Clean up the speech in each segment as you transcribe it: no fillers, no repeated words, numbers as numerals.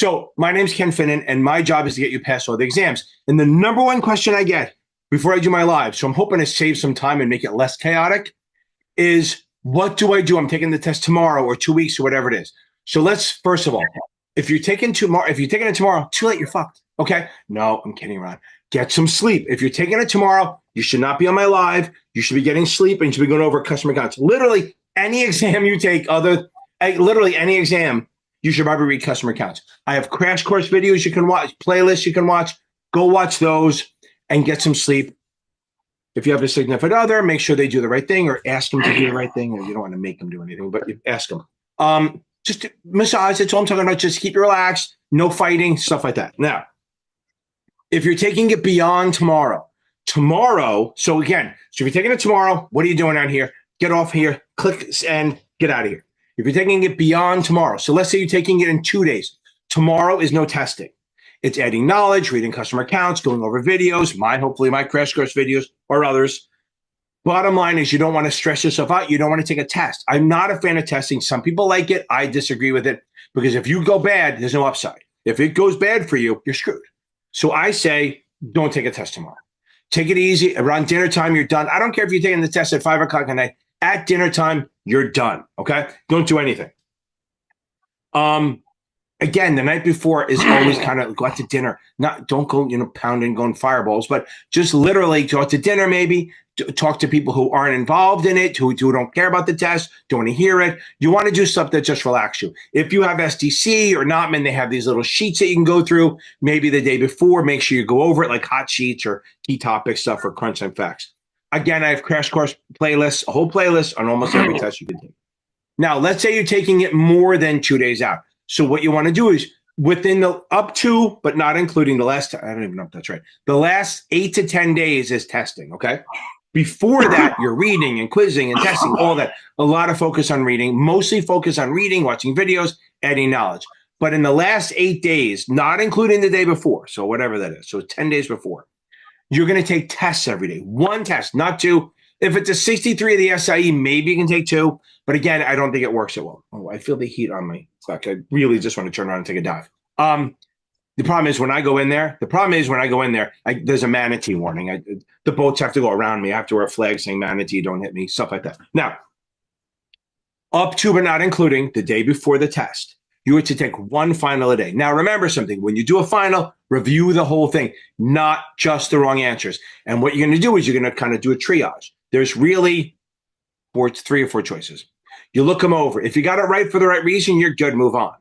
So my name's Ken Finnen, and my job is to get you past all the exams. And the number one question I get before I do my live, so I'm hoping to save some time and make it less chaotic, is what do I do? I'm taking the test tomorrow or 2 weeks or whatever it is. So let's, first of all, if you're taking it tomorrow, too late, you're fucked. Okay? No, I'm kidding around. Get some sleep. If you're taking it tomorrow, you should not be on my live. You should be getting sleep and you should be going over customer accounts. Literally any exam you take, literally any exam, you should probably read customer accounts. I have crash course videos you can watch, playlists you can watch. Go watch those and get some sleep. If you have a significant other, make sure they do the right thing or ask them to do the right thing. Or you don't want to make them do anything, but you ask them. Just massage, that's all I'm talking about. Just keep you relaxed, no fighting, stuff like that. Now, if you're taking it beyond tomorrow, so if you're taking it tomorrow, what are you doing out here? Get off here, click and get out of here. If you're taking it beyond tomorrow, so let's say you're taking it in 2 days. Tomorrow is no testing. It's adding knowledge, reading customer accounts, going over videos, hopefully my crash course videos or others. Bottom line is you don't want to stress yourself out. You don't want to take a test. I'm not a fan of testing. Some people like it. I disagree with it because if you go bad, there's no upside. If it goes bad for you, you're screwed. So I say, don't take a test tomorrow. Take it easy. Around dinner time, you're done. I don't care if you're taking the test at 5 o'clock at night. At dinner time, you're done. Okay? Don't do anything. Again, the night before is always kind of go out to dinner. Don't go, pounding, going fireballs, but just literally go out to dinner, maybe talk to people who aren't involved in it, who don't care about the test, don't want to hear it. You want to do stuff that just relax you. If you have SDC or Notman, they have these little sheets that you can go through. Maybe the day before, make sure you go over it like hot sheets or key topic stuff or crunch time facts. Again, I have crash course playlists, a whole playlist on almost every test you can take. Now, let's say you're taking it more than 2 days out. So what you want to do is within the up to, but not including the last, I don't even know if that's right. The last 8 to 10 days is testing. Okay. Before that, you're reading and quizzing and testing, all that. A lot of focus on reading, mostly focus on reading, watching videos, adding knowledge. But in the last 8 days, not including the day before, so whatever that is, so 10 days before, you're going to take tests every day. One test, not two. If it's a 63 of the SIE, maybe you can take two. But again, I don't think it works so well. Oh, I feel the heat on my back. I really just want to turn around and take a dive. The problem is when I go in there, there's a manatee warning. The boats have to go around me. I have to wear a flag saying manatee, don't hit me, stuff like that. Now, up to but not including the day before the test, you are to take one final a day. Now, remember something. When you do a final, review the whole thing, not just the wrong answers. And what you're going to do is you're going to kind of do a triage. There's really 3 or 4 choices. You look them over. If you got it right for the right reason, you're good. Move on.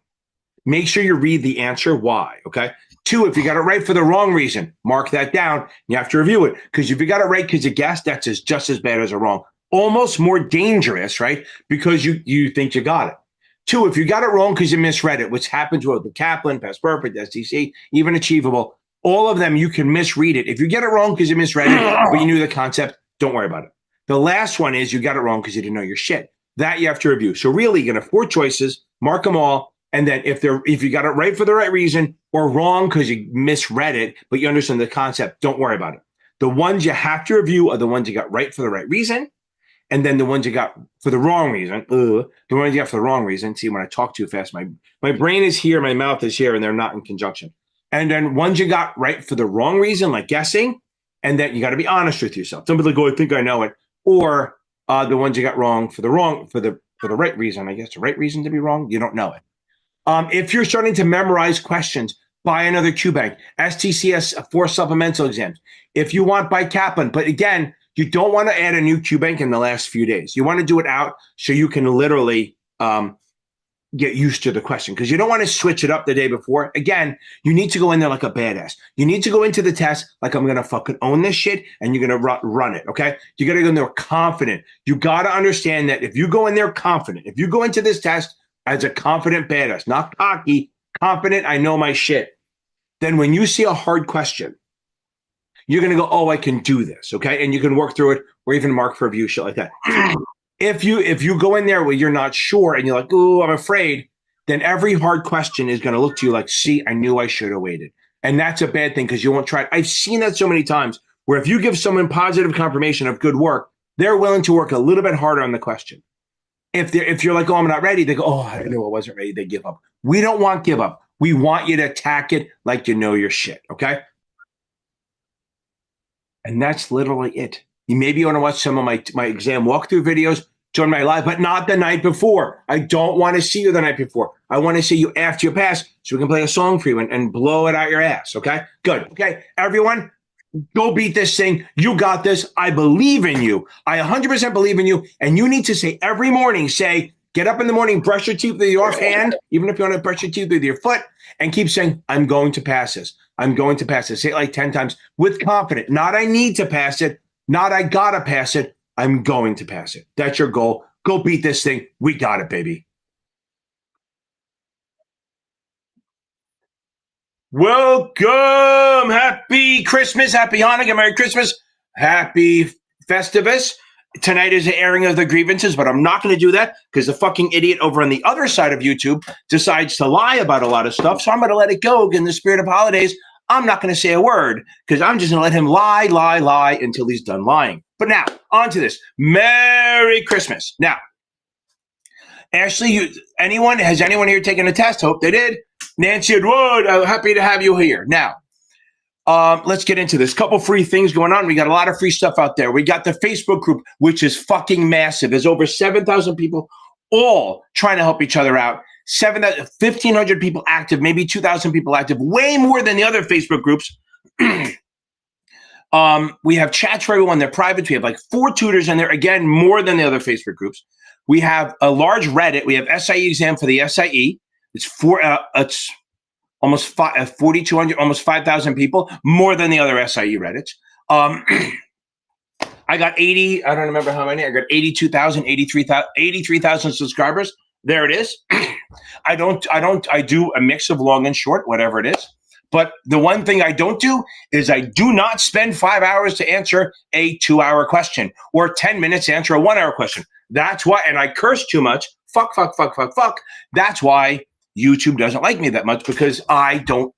Make sure you read the answer why, okay? 2, if you got it right for the wrong reason, mark that down. You have to review it because if you got it right because you guessed, that's just as bad as a wrong. Almost more dangerous, right? Because you think you got it. 2, if you got it wrong because you misread it, which happens with the Kaplan, Past Perfect, STC, even Achievable, all of them, you can misread it. If you get it wrong because you misread it, but you knew the concept, don't worry about it. The last one is you got it wrong because you didn't know your shit. That you have to review. So really, you're going to have 4 choices, mark them all. And then if you got it right for the right reason or wrong because you misread it, but you understand the concept, don't worry about it. The ones you have to review are the ones you got right for the right reason. And then the ones you got for the wrong reason, the ones you got for the wrong reason. See, when I talk too fast, my brain is here, my mouth is here, and they're not in conjunction. And then ones you got right for the wrong reason, like guessing, and then you got to be honest with yourself. Don't be like, oh, I think I know it. Or the ones you got wrong for the right reason. I guess the right reason to be wrong, you don't know it. If you're starting to memorize questions, buy another QBank. STCS 4 supplemental exams. If you want, buy Kaplan. But again, you don't want to add a new QBank in the last few days. You want to do it out so you can literally get used to the question because you don't want to switch it up the day before. Again, you need to go in there like a badass. You need to go into the test like I'm going to fucking own this shit and you're going to run it, okay? You got to go in there confident. You got to understand that if you go in there confident, if you go into this test as a confident badass, not cocky, confident, I know my shit, then when you see a hard question, you're going to go, oh, I can do this, okay? And you can work through it or even mark for review, shit like that. If you go in there where you're not sure and you're like, oh, I'm afraid, then every hard question is going to look to you like, see, I knew I should have waited. And that's a bad thing because you won't try it. I've seen that so many times where if you give someone positive confirmation of good work, they're willing to work a little bit harder on the question. If you're like, oh, I'm not ready, they go, oh, I knew I wasn't ready. They give up. We don't want give up. We want you to attack it like you know your shit, okay? And that's literally it. You maybe want to watch some of my exam walkthrough videos, join my live, but not the night before. I don't want to see you the night before. I want to see you after you pass so we can play a song for you and blow it out your ass, okay? Good. Okay, everyone, go beat this thing. You got this. I believe in you. I 100% believe in you. And you need to say every morning, get up in the morning, brush your teeth with your offhand, even if you want to brush your teeth with your foot, and keep saying, I'm going to pass this. I'm going to pass this. Say it like 10 times with confidence. Not I need to pass it. Not I gotta pass it. I'm going to pass it. That's your goal. Go beat this thing. We got it, baby. Welcome. Happy Christmas. Happy Hanukkah. Merry Christmas. Happy Festivus. Tonight is the airing of the grievances, but I'm not going to do that because the fucking idiot over on the other side of YouTube decides to lie about a lot of stuff. So I'm going to let it go in the spirit of holidays. I'm not going to say a word because I'm just going to let him lie until he's done lying. But now, on to this. Merry Christmas. Now, Ashley, has anyone here taken a test? Hope they did. Nancy Wood, I'm happy to have you here. Now, let's get into this. Couple free things going on. We got a lot of free stuff out there. We got the Facebook group, which is fucking massive. There's over 7,000 people all trying to help each other out. 1,500 people active, maybe 2,000 people active, way more than the other Facebook groups. We have chats for everyone. They're private. We have like 4 tutors in there. Again, more than the other Facebook groups. We have a large Reddit. We have SIE exam for the SIE. It's almost 4,200, almost 5,000 people, more than the other SIE Reddits. I got 80, I don't remember how many. I got 82,000, 83,000 subscribers. There it is. I do a mix of long and short, whatever it is. But the one thing I don't do is I do not spend 5 hours to answer a 2-hour question or 10 minutes to answer a 1-hour question. That's why, and I curse too much. Fuck. That's why YouTube doesn't like me that much, because I don't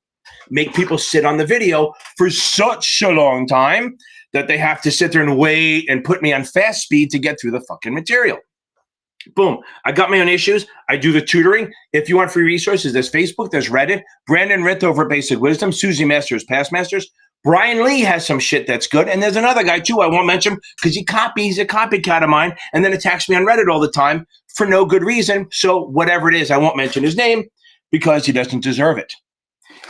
make people sit on the video for such a long time that they have to sit there and wait and put me on fast speed to get through the fucking material. Boom. I got my own issues. I do the tutoring. If you want free resources, there's Facebook, there's Reddit. Brandon Rith over Basic Wisdom. Susie Masters, Past Masters. Brian Lee has some shit that's good. And there's another guy, too, I won't mention because he's a copycat of mine and then attacks me on Reddit all the time for no good reason. So whatever it is, I won't mention his name because he doesn't deserve it.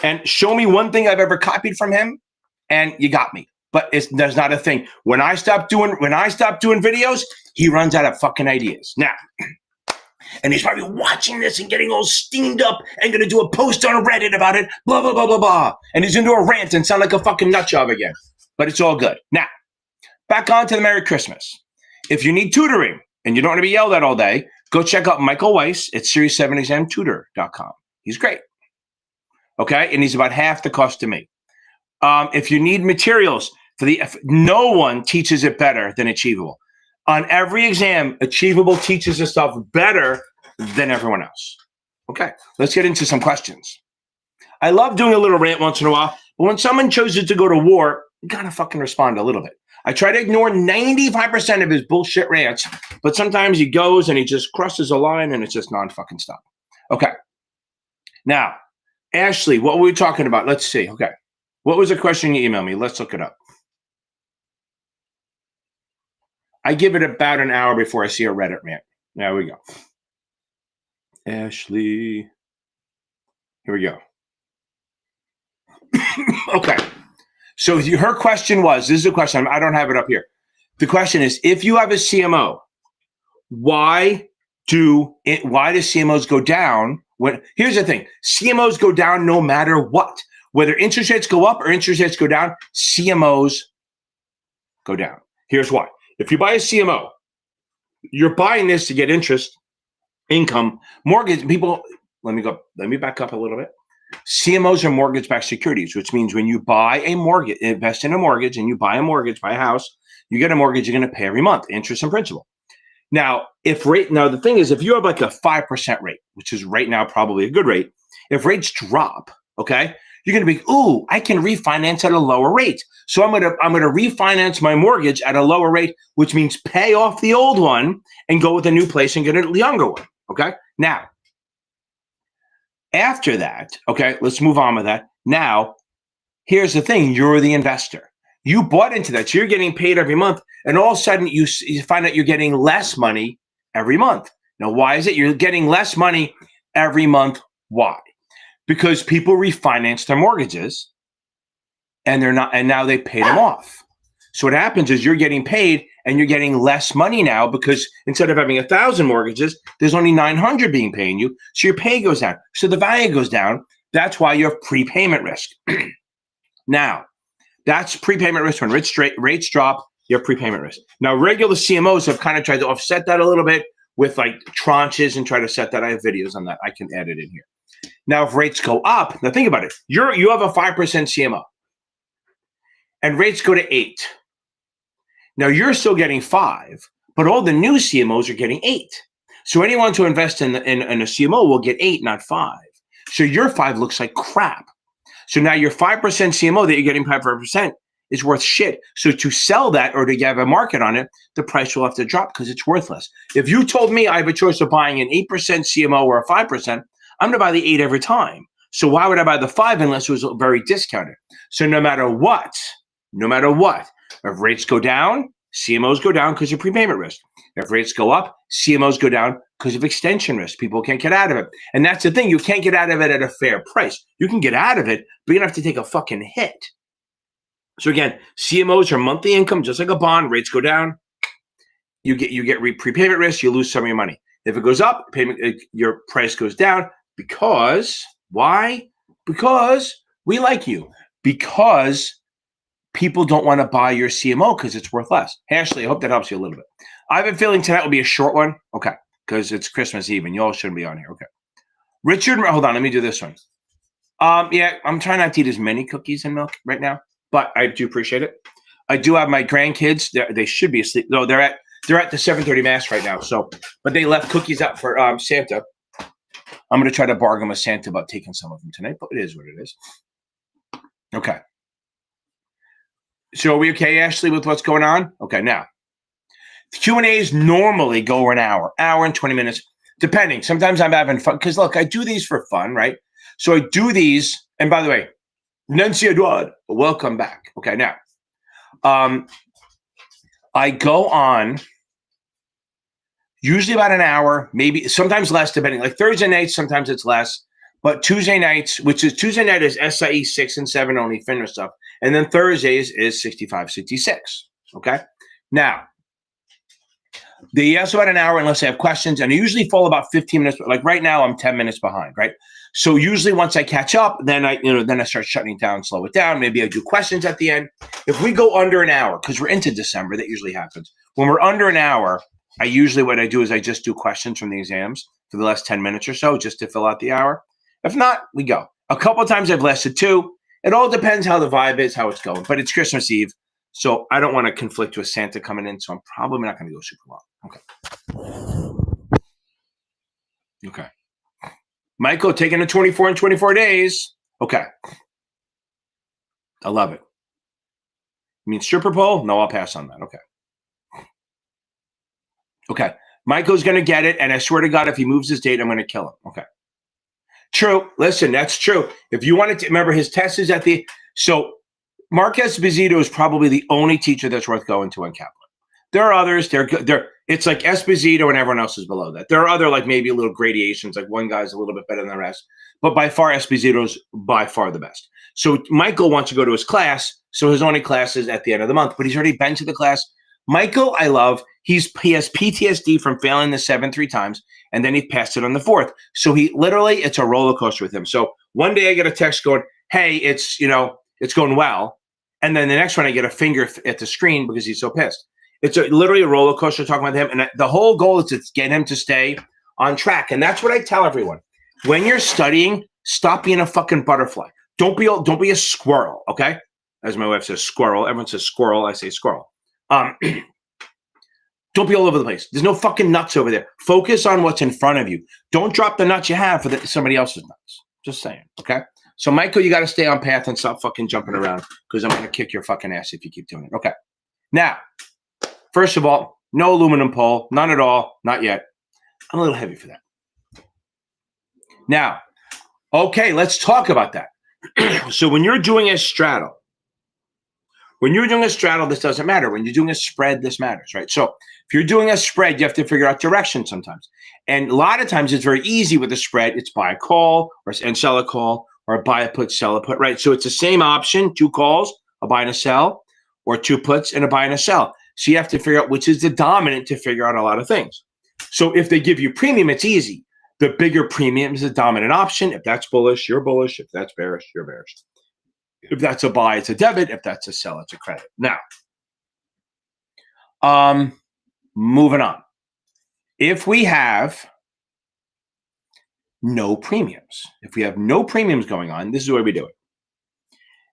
And show me one thing I've ever copied from him and you got me. But there's not a thing. When I stop doing videos, he runs out of fucking ideas. Now, and he's probably watching this and getting all steamed up and going to do a post on Reddit about it, blah, blah, blah, blah, blah. And he's going to do a rant and sound like a fucking nut job again. But it's all good. Now, back on to the Merry Christmas. If you need tutoring and you don't want to be yelled at all day, go check out Michael Weiss at series7examtutor.com. He's great. Okay? And he's about half the cost to me. If you need materials, no one teaches it better than Achievable. On every exam, Achievable teaches this stuff better than everyone else. Okay, let's get into some questions. I love doing a little rant once in a while, but when someone chooses to go to war, you gotta fucking respond a little bit. I try to ignore 95% of his bullshit rants, but sometimes he goes and he just crosses a line and it's just non-fucking stop. Okay, now, Ashley, what were we talking about? Let's see, okay. What was the question you emailed me? Let's look it up. I give it about an hour before I see a Reddit rant. There we go. Ashley. Here we go. Okay. So her question was, this is a question, I don't have it up here. The question is, if you have a CMO, why do CMOs go down? Here's the thing, CMOs go down no matter what. Whether interest rates go up or interest rates go down, CMOs go down. Here's why. If you buy a CMO, you're buying this to get interest, income, mortgage. People, let me back up a little bit. CMOs are mortgage-backed securities, which means when you buy a mortgage, invest in a mortgage, and you buy a mortgage, buy a house, you get a mortgage, you're going to pay every month, interest and principal. Now, the thing is, if you have like a 5% rate, which is right now probably a good rate, if rates drop, okay, you're going to be, ooh, I can refinance at a lower rate. So I'm going to refinance my mortgage at a lower rate, which means pay off the old one and go with a new place and get a younger one. Okay. Now, After that, okay, let's move on with that. Now, here's the thing. You're the investor. You bought into that. So you're getting paid every month. And all of a sudden, you find out you're getting less money every month. Now, why is it? You're getting less money every month. Why? Because people refinance their mortgages and now they pay them off. So what happens is you're getting paid and you're getting less money now because instead of having 1,000 mortgages, there's only 900 being paying you. So your pay goes down. So the value goes down. That's why you have prepayment risk. Now, that's prepayment risk. When rates drop, you have prepayment risk. Now, regular CMOs have kind of tried to offset that a little bit with like tranches and try to set that. I have videos on that. I can add it in here. Now, if rates go up, now think about it. You have a 5% CMO and rates go to 8. Now, you're still getting 5, but all the new CMOs are getting 8. So anyone to invest in a CMO will get 8, not 5. So your 5 looks like crap. So now your 5% CMO that you're getting 5% is worth shit. So to sell that or to have a market on it, the price will have to drop because it's worthless. If you told me I have a choice of buying an 8% CMO or a 5%, I'm going to buy the 8 every time. So why would I buy the 5 unless it was very discounted? So no matter what, if rates go down, CMOs go down because of prepayment risk. If rates go up, CMOs go down because of extension risk. People can't get out of it. And that's the thing. You can't get out of it at a fair price. You can get out of it, but you're going to have to take a fucking hit. So again, CMOs are monthly income, just like a bond. Rates go down, you get prepayment risk, you lose some of your money. If it goes up, your price goes down because, why? Because we like you. Because people don't want to buy your CMO because it's worth less. Hey, Ashley, I hope that helps you a little bit. I have a feeling tonight will be a short one. Okay, because it's Christmas Eve and you all shouldn't be on here. Okay. Richard, hold on, let me do this one. Yeah, I'm trying not to eat as many cookies and milk right now, but I do appreciate it. I do have my grandkids. They should be asleep. No, they're at the 7:30 mass right now. So, but they left cookies out for Santa. I'm going to try to bargain with Santa about taking some of them tonight, but it is what it is. Okay. So are we okay, Ashley, with what's going on? Okay, now, Q&As normally go for an hour and 20 minutes, depending. Sometimes I'm having fun, because look, I do these for fun, right? So I do these, and by the way, Nancy Edouard, welcome back. Okay, now, I go on usually about an hour, maybe sometimes less, depending. Like Thursday nights, sometimes it's less. But Tuesday nights, Tuesday night is SIE 6 and 7 only, FINRA stuff. And then Thursdays is 65, 66. Okay? Now, they ask about an hour unless they have questions, and I usually fall about 15 minutes. Like right now, I'm 10 minutes behind, right? So usually once I catch up, then I start shutting it down, slow it down. Maybe I do questions at the end. If we go under an hour, because we're into December, that usually happens. When we're under an hour, what I do is I just do questions from the exams for the last 10 minutes or so, just to fill out the hour. If not, we go. A couple of times I've lasted 2. It all depends how the vibe is, how it's going. But it's Christmas Eve, so I don't want to conflict with Santa coming in, so I'm probably not going to go super long. Okay. Michael, taking a 24 in 24 days. Okay. I love it. You mean stripper pole? No, I'll pass on that. Okay. Okay. Michael's going to get it, and I swear to God, if he moves his date, I'm going to kill him. Okay. True. Listen, that's true. If you wanted to remember, his test is at the so Mark Esposito is probably the only teacher that's worth going to in Kaplan. There are others. It's like Esposito and everyone else is below that. There are other like maybe little gradations. Like one guy's a little bit better than the rest, but by far Esposito's by far the best. So Michael wants to go to his class, so his only class is at the end of the month. But he's already been to the class. Michael, I love. He has PTSD from failing the 7 3 times, and then he passed it on the 4th. So it's a roller coaster with him. So one day I get a text going, "Hey, it's going well," and then the next one I get a finger at the screen because he's so pissed. It's literally a roller coaster talking with him, and the whole goal is to get him to stay on track. And that's what I tell everyone: when you're studying, stop being a fucking butterfly. Don't be a squirrel. Okay, as my wife says, squirrel. Everyone says squirrel. I say squirrel. Don't be all over the place. There's no fucking nuts over there. Focus on what's in front of you. Don't drop the nuts you have for somebody else's nuts. Just saying, okay? So, Michael, you got to stay on path and stop fucking jumping around because I'm going to kick your fucking ass if you keep doing it. Okay. Now, first of all, no aluminum pole. None at all. Not yet. I'm a little heavy for that. Now, Okay, let's talk about that. So when you're doing a straddle, this doesn't matter. When you're doing a spread, this matters, right? So if you're doing a spread, you have to figure out direction sometimes. And a lot of times it's very easy with a spread. It's buy a call and sell a call, or buy a put, sell a put, right? So it's the same option, 2 calls, a buy and a sell, or 2 puts and a buy and a sell. So you have to figure out which is the dominant to figure out a lot of things. So if they give you premium, it's easy. The bigger premium is the dominant option. If that's bullish, you're bullish. If that's bearish, you're bearish. If that's a buy, it's a debit. If that's a sell, it's a credit. Now, moving on. If we have no premiums, going on, this is the way we do it.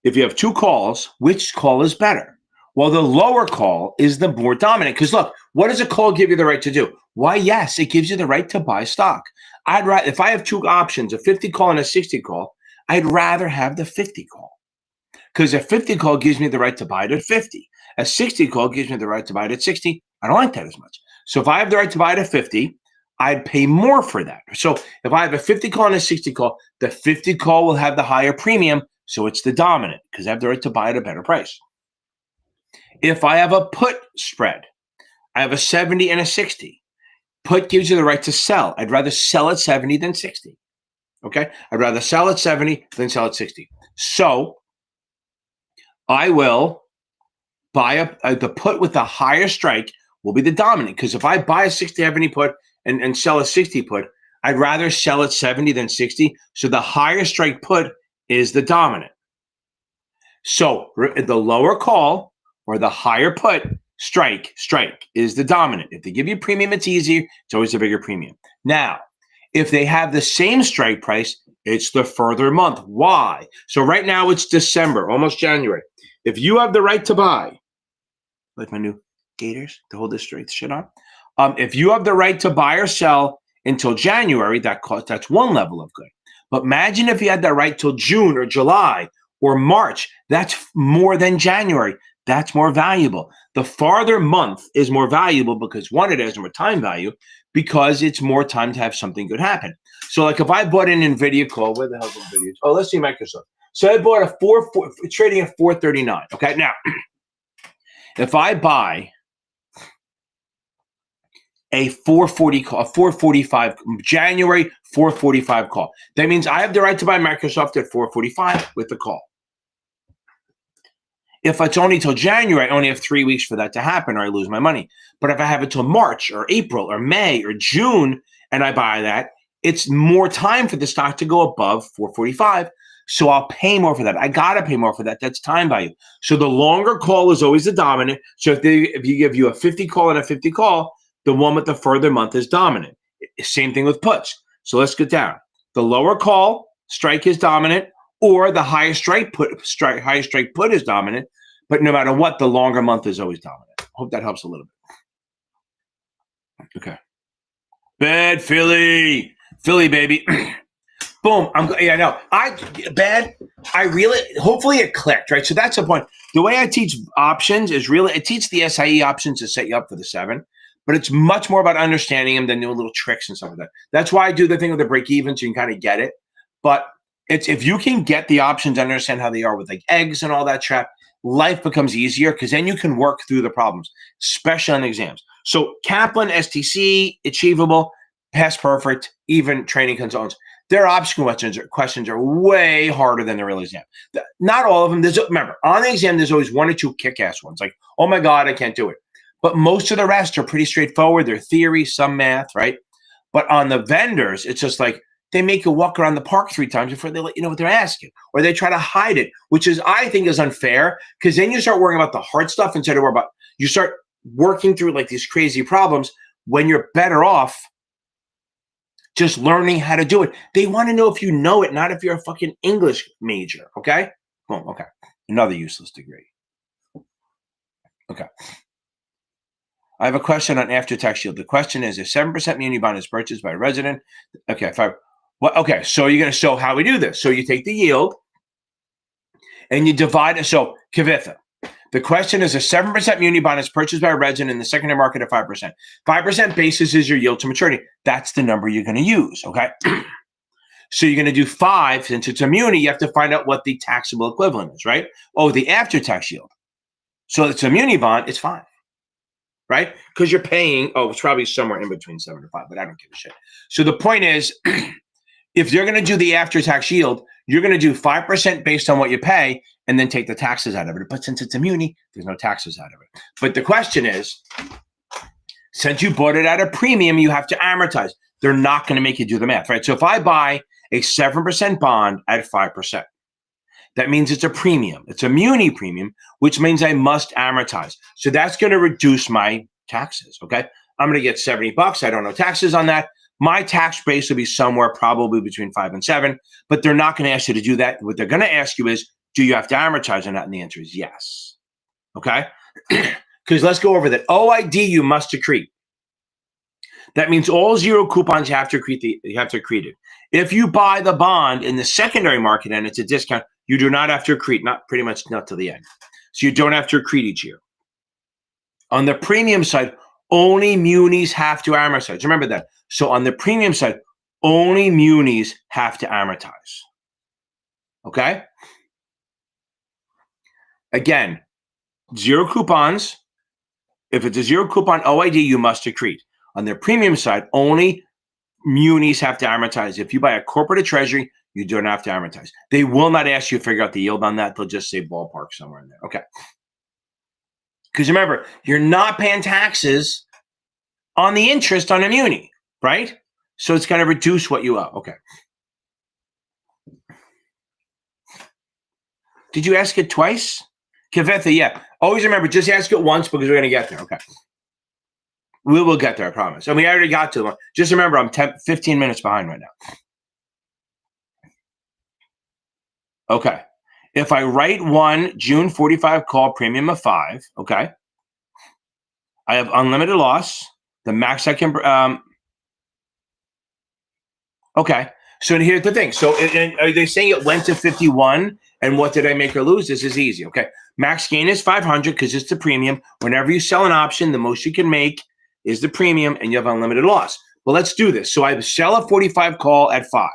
If you have 2 calls, which call is better? Well, the lower call is the more dominant. Because look, what does a call give you the right to do? Why, yes, it gives you the right to buy stock. I'd rather, if I have 2 options, a 50 call and a 60 call, I'd rather have the 50 call. Because a 50 call gives me the right to buy it at 50. A 60 call gives me the right to buy it at 60. I don't like that as much. So if I have the right to buy it at 50, I'd pay more for that. So if I have a 50 call and a 60 call, the 50 call will have the higher premium. So it's the dominant because I have the right to buy at a better price. If I have a put spread, I have a 70 and a 60. Put gives you the right to sell. I'd rather sell at 70 than 60. Okay? I'd rather sell at 70 than sell at 60. So I will buy the put with the higher strike will be the dominant. Because if I buy a 60-70 put and sell a 60 put, I'd rather sell at 70 than 60. So the higher strike put is the dominant. So the lower call or the higher put strike is the dominant. If they give you premium, it's easier. It's always a bigger premium. Now, if they have the same strike price, it's the further month. Why? So right now it's December, almost January. If you have the right to buy, like my new gators to hold this straight shit on. If you have the right to buy or sell until January, that's one level of good. But imagine if you had that right till June or July or March. That's more than January. That's more valuable. The farther month is more valuable because one, it has more time value because it's more time to have something good happen. So like if I bought an NVIDIA call, where the hell's NVIDIA? Oh, let's see Microsoft. So I bought a trading at 439. Okay, now if I buy a 440 call, a 445 January 445 call, that means I have the right to buy Microsoft at 445 with the call. If it's only till January, I only have 3 weeks for that to happen or I lose my money. But if I have it till March or April or May or June and I buy that, it's more time for the stock to go above 445. So I'll pay more for that. I got to pay more for that. That's time value. So the longer call is always the dominant. So if you give you a 50 call and a 50 call, the one with the further month is dominant. Same thing with puts. So let's get down. The lower call strike is dominant, or the higher strike put is dominant. But no matter what, the longer month is always dominant. Hope that helps a little bit. Okay. Bad Philly, baby. Boom. Hopefully it clicked, right? So that's the point. The way I teach options is really, I teach the SIE options to set you up for the 7, but it's much more about understanding them than doing little tricks and stuff like that. That's why I do the thing with the break even, so you can kind of get it. But it's, if you can get the options and understand how they are with like eggs and all that crap, life becomes easier because then you can work through the problems, especially on exams. So Kaplan, STC, achievable, past perfect, even training consultants. Their obstacle questions are way harder than the real exam. Not all of them. Remember, on the exam, there's always 1 or 2 kick-ass ones. Like, oh my God, I can't do it. But most of the rest are pretty straightforward. They're theory, some math, right? But on the vendors, it's just like they make you walk around the park 3 times before they let you know what they're asking. Or they try to hide it, which is, I think, is unfair because then you start worrying about the hard stuff instead of worrying about, you start working through like these crazy problems when you're better off just learning how to do it. They want to know if you know it, not if you're a fucking English major, okay? Boom, okay. Another useless degree. Okay. I have a question on after-tax yield. The question is, if 7% muni bond is purchased by a resident, okay, okay, so you're going to show how we do this. So you take the yield and you divide it. So, Kavitha, the question is, a 7% muni bond is purchased by a resident in the secondary market at 5%. 5% basis is your yield to maturity. That's the number you're going to use, okay? So you're going to do 5. Since it's a muni, you have to find out what the taxable equivalent is, right? Oh, the after-tax yield. So it's a muni bond, it's 5, right? Because you're paying, it's probably somewhere in between 7 to 5, but I don't give a shit. So the point is, if you're going to do the after-tax yield, you're going to do 5% based on what you pay and then take the taxes out of it. But since it's a muni, there's no taxes out of it. But the question is, since you bought it at a premium, you have to amortize. They're not going to make you do the math, right? So if I buy a 7% bond at 5%, that means it's a premium. It's a muni premium, which means I must amortize. So that's going to reduce my taxes, okay? I'm going to get $70. I don't know taxes on that. My tax base will be somewhere probably between 5 and 7, but they're not going to ask you to do that. What they're going to ask you is, do you have to amortize on that? And the answer is yes, okay? Because let's go over that. OID you must accrete. That means all zero coupons you have to accrete it. If you buy the bond in the secondary market and it's a discount, you do not have to accrete, not till the end. So you don't have to accrete each year. On the premium side, only munis have to amortize. Remember that. So on the premium side, only munis have to amortize. Okay? Again, zero coupons. If it's a zero coupon OID, you must accrete. On the premium side, only munis have to amortize. If you buy a corporate or treasury, you don't have to amortize. They will not ask you to figure out the yield on that. They'll just say ballpark somewhere in there. Okay. Because remember, you're not paying taxes on the interest on a muni, right? So it's going to reduce what you owe. Okay. Did you ask it twice? Kavitha, yeah. Always remember, just ask it once because we're going to get there. Okay. We will get there, I promise. I mean, I already got to them. Just remember, I'm 15 minutes behind right now. Okay. If I write one June 45 call premium of 5, okay, I have unlimited loss. The max I can, okay. So here's the thing. So are they saying it went to 51? And what did I make or lose? This is easy, okay? Max gain is 500 because it's the premium. Whenever you sell an option, the most you can make is the premium and you have unlimited loss. Well, let's do this. So I sell a 45 call at 5.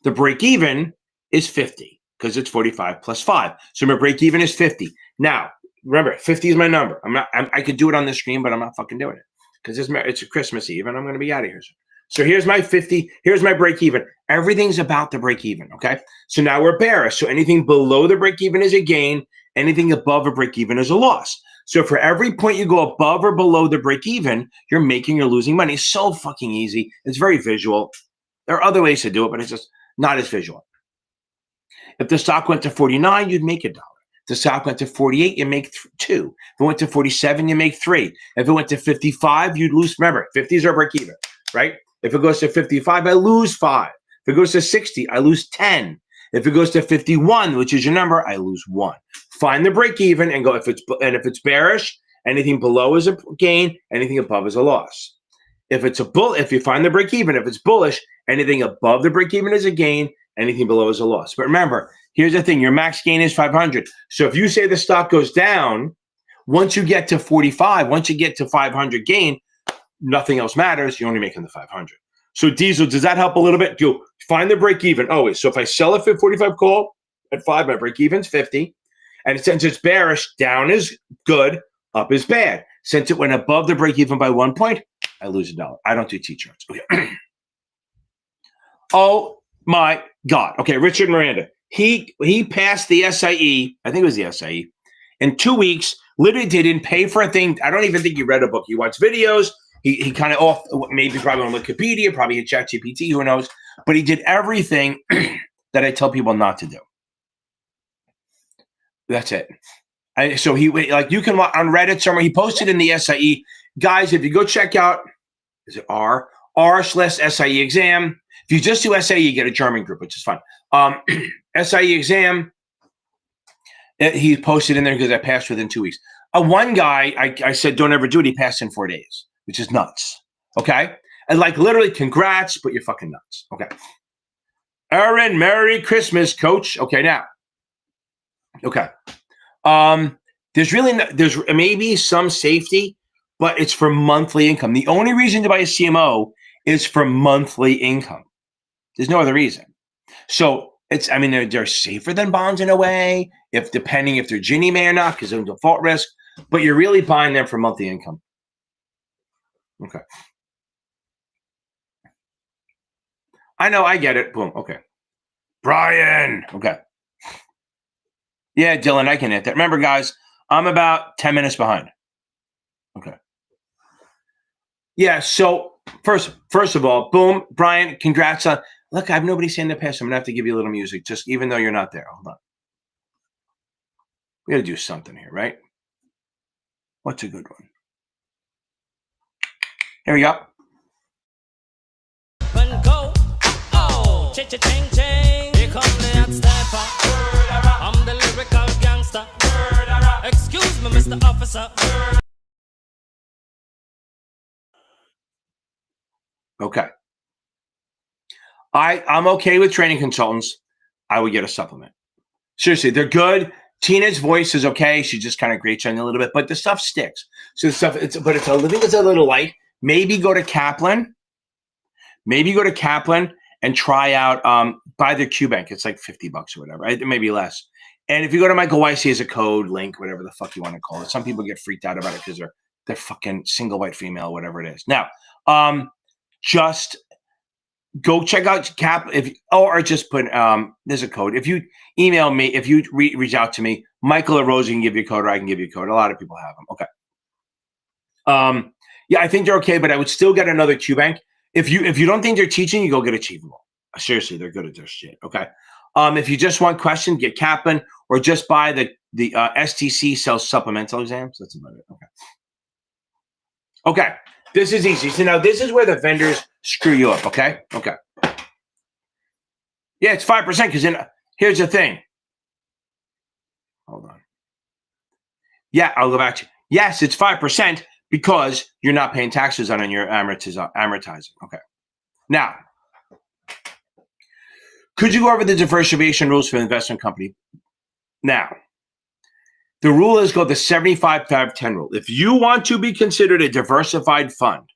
The break even is 50 because it's 45 plus 5. So my break even is 50. Now, remember, 50 is my number. I could do it on the screen, but I'm not fucking doing it because it's a Christmas Eve and I'm going to be out of here soon. So here's my 50. Here's my break even. Everything's about the break even, okay? So now we're bearish. So anything below the break even is a gain. Anything above a break even is a loss. So for every point you go above or below the break even, you're making or losing money. It's so fucking easy. It's very visual. There are other ways to do it, but it's just not as visual. If the stock went to 49, you'd make $1. If the stock went to 48, you make 2. If it went to 47, you make 3. If it went to 55, you'd lose. Remember, 50s are break even, right? If it goes to 55, I lose 5. If it goes to 60, I lose 10. If it goes to 51, which is your number, I lose 1. Find the break even and go. If it's bearish, anything below is a gain, anything above is a loss. If it's a bull, if you find the break even, if it's bullish, anything above the break even is a gain, anything below is a loss. But remember, here's the thing: your max gain is 500. So if you say the stock goes down, once you get to 45, once you get to 500 gain, nothing else matters. You're only making the 500. So Diesel, does that help a little bit? You find the break even always. So if I sell a 45 call at 5, my break even's 50. And since it's bearish, down is good, up is bad. Since it went above the break even by 1 point, I lose $1. I don't do T-charts. Okay. Oh my God. Okay, Richard Miranda. He passed the SIE. I think it was the SIE. In 2 weeks, literally didn't pay for a thing. I don't even think he read a book. He watched videos. He kind of off, maybe probably on Wikipedia, probably hit ChatGPT, who knows. But he did everything that I tell people not to do. That's it. So he, like, you can on Reddit somewhere, he posted in the SIE. Guys, if you go check out, is it r/SIE exam. If you just do SIE, you get a German group, which is fun. SIE exam, he posted in there because I passed within 2 weeks. One guy, I said, don't ever do it. He passed in 4 days, which is nuts. Okay. And like literally congrats, but you're fucking nuts. Okay. Aaron, Merry Christmas, coach. Okay. Now, okay. There's maybe some safety, but it's for monthly income. The only reason to buy a CMO is for monthly income. There's no other reason. So it's, I mean, they're safer than bonds in a way, depending if they're Ginnie Mae or not, because of default risk, but you're really buying them for monthly income. Okay. I know, I get it. Boom. Okay. Brian. Okay. Yeah, Dylan, I can hit that. Remember, guys, I'm about 10 minutes behind. Okay. Yeah, so first of all, boom, Brian, congrats on. Look, I have nobody saying the pass. I'm gonna have to give you a little music, just even though you're not there. Hold on. We gotta do something here, right? What's a good one? Here we go. Go. Oh, cha-cha-ching-ching. Here come the hot stepper. I'm the lyrical gangster. Excuse me, Mr. Officer. Okay. I'm okay with training consultants. I would get a supplement. Seriously, they're good. Tina's voice is okay. She just kind of grates on you a little bit, but the stuff sticks. So the stuff, it's a little light. Maybe go to Kaplan. And try out, buy their QBank. It's like $50 or whatever, right? Maybe less. And if you go to Michael Weiss, he has a code, link, whatever the fuck you want to call it. Some people get freaked out about it because they're fucking single white female, whatever it is. Now, just go check out or just put, there's a code. If you email me, if you reach out to me, Michael or Rosie can give you a code, or I can give you a code. A lot of people have them. Okay. Yeah, I think they're okay, but I would still get another QBank. If you don't think they're teaching, you go get Achievable. Seriously, they're good at their shit. Okay. If you just want questions, get Kaplan, or just buy the STC sells supplemental exams. That's about it. Okay. Okay. This is easy. So now this is where the vendors screw you up. Okay. Okay. Yeah, it's 5% because here's the thing. Hold on. Yeah, I'll go back to you. Yes, it's 5%. Because you're not paying taxes on your amortizing. Okay. Now, could you go over the diversification rules for the investment company? Now, the rule is called the 75-5-10 rule. If you want to be considered a diversified fund,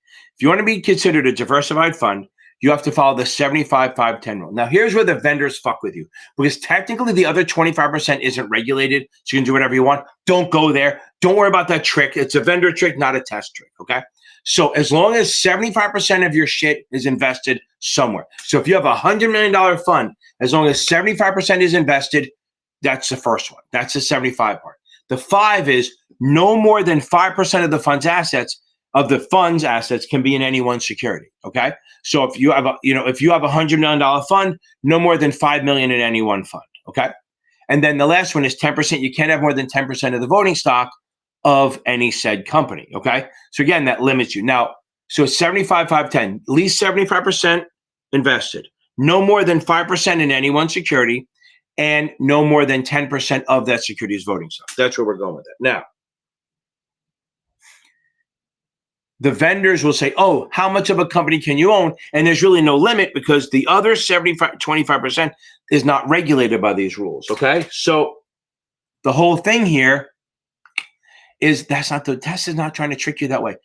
you have to follow the 75-5-10 rule. Now, here's where the vendors fuck with you, because technically the other 25% isn't regulated, so you can do whatever you want. Don't go there. Don't worry about that trick. It's a vendor trick, not a test trick, okay? So as long as 75% of your shit is invested somewhere. So if you have a $100 million fund, as long as 75% is invested, that's the first one. That's the 75 part. The 5 is no more than 5% of the fund's assets can be in any one security. Okay. So if you have a $100 million fund, no more than $5 million in any one fund. Okay. And then the last one is 10%. You can't have more than 10% of the voting stock of any said company. Okay. So again, that limits you. Now, so 75-5-10, at least 75% invested, no more than 5% in any one security, and no more than 10% of that security's voting stock. That's where we're going with it. Now, the vendors will say, oh, how much of a company can you own? And there's really no limit because the other 25% is not regulated by these rules, okay? So the whole thing here is the test is not trying to trick you that way.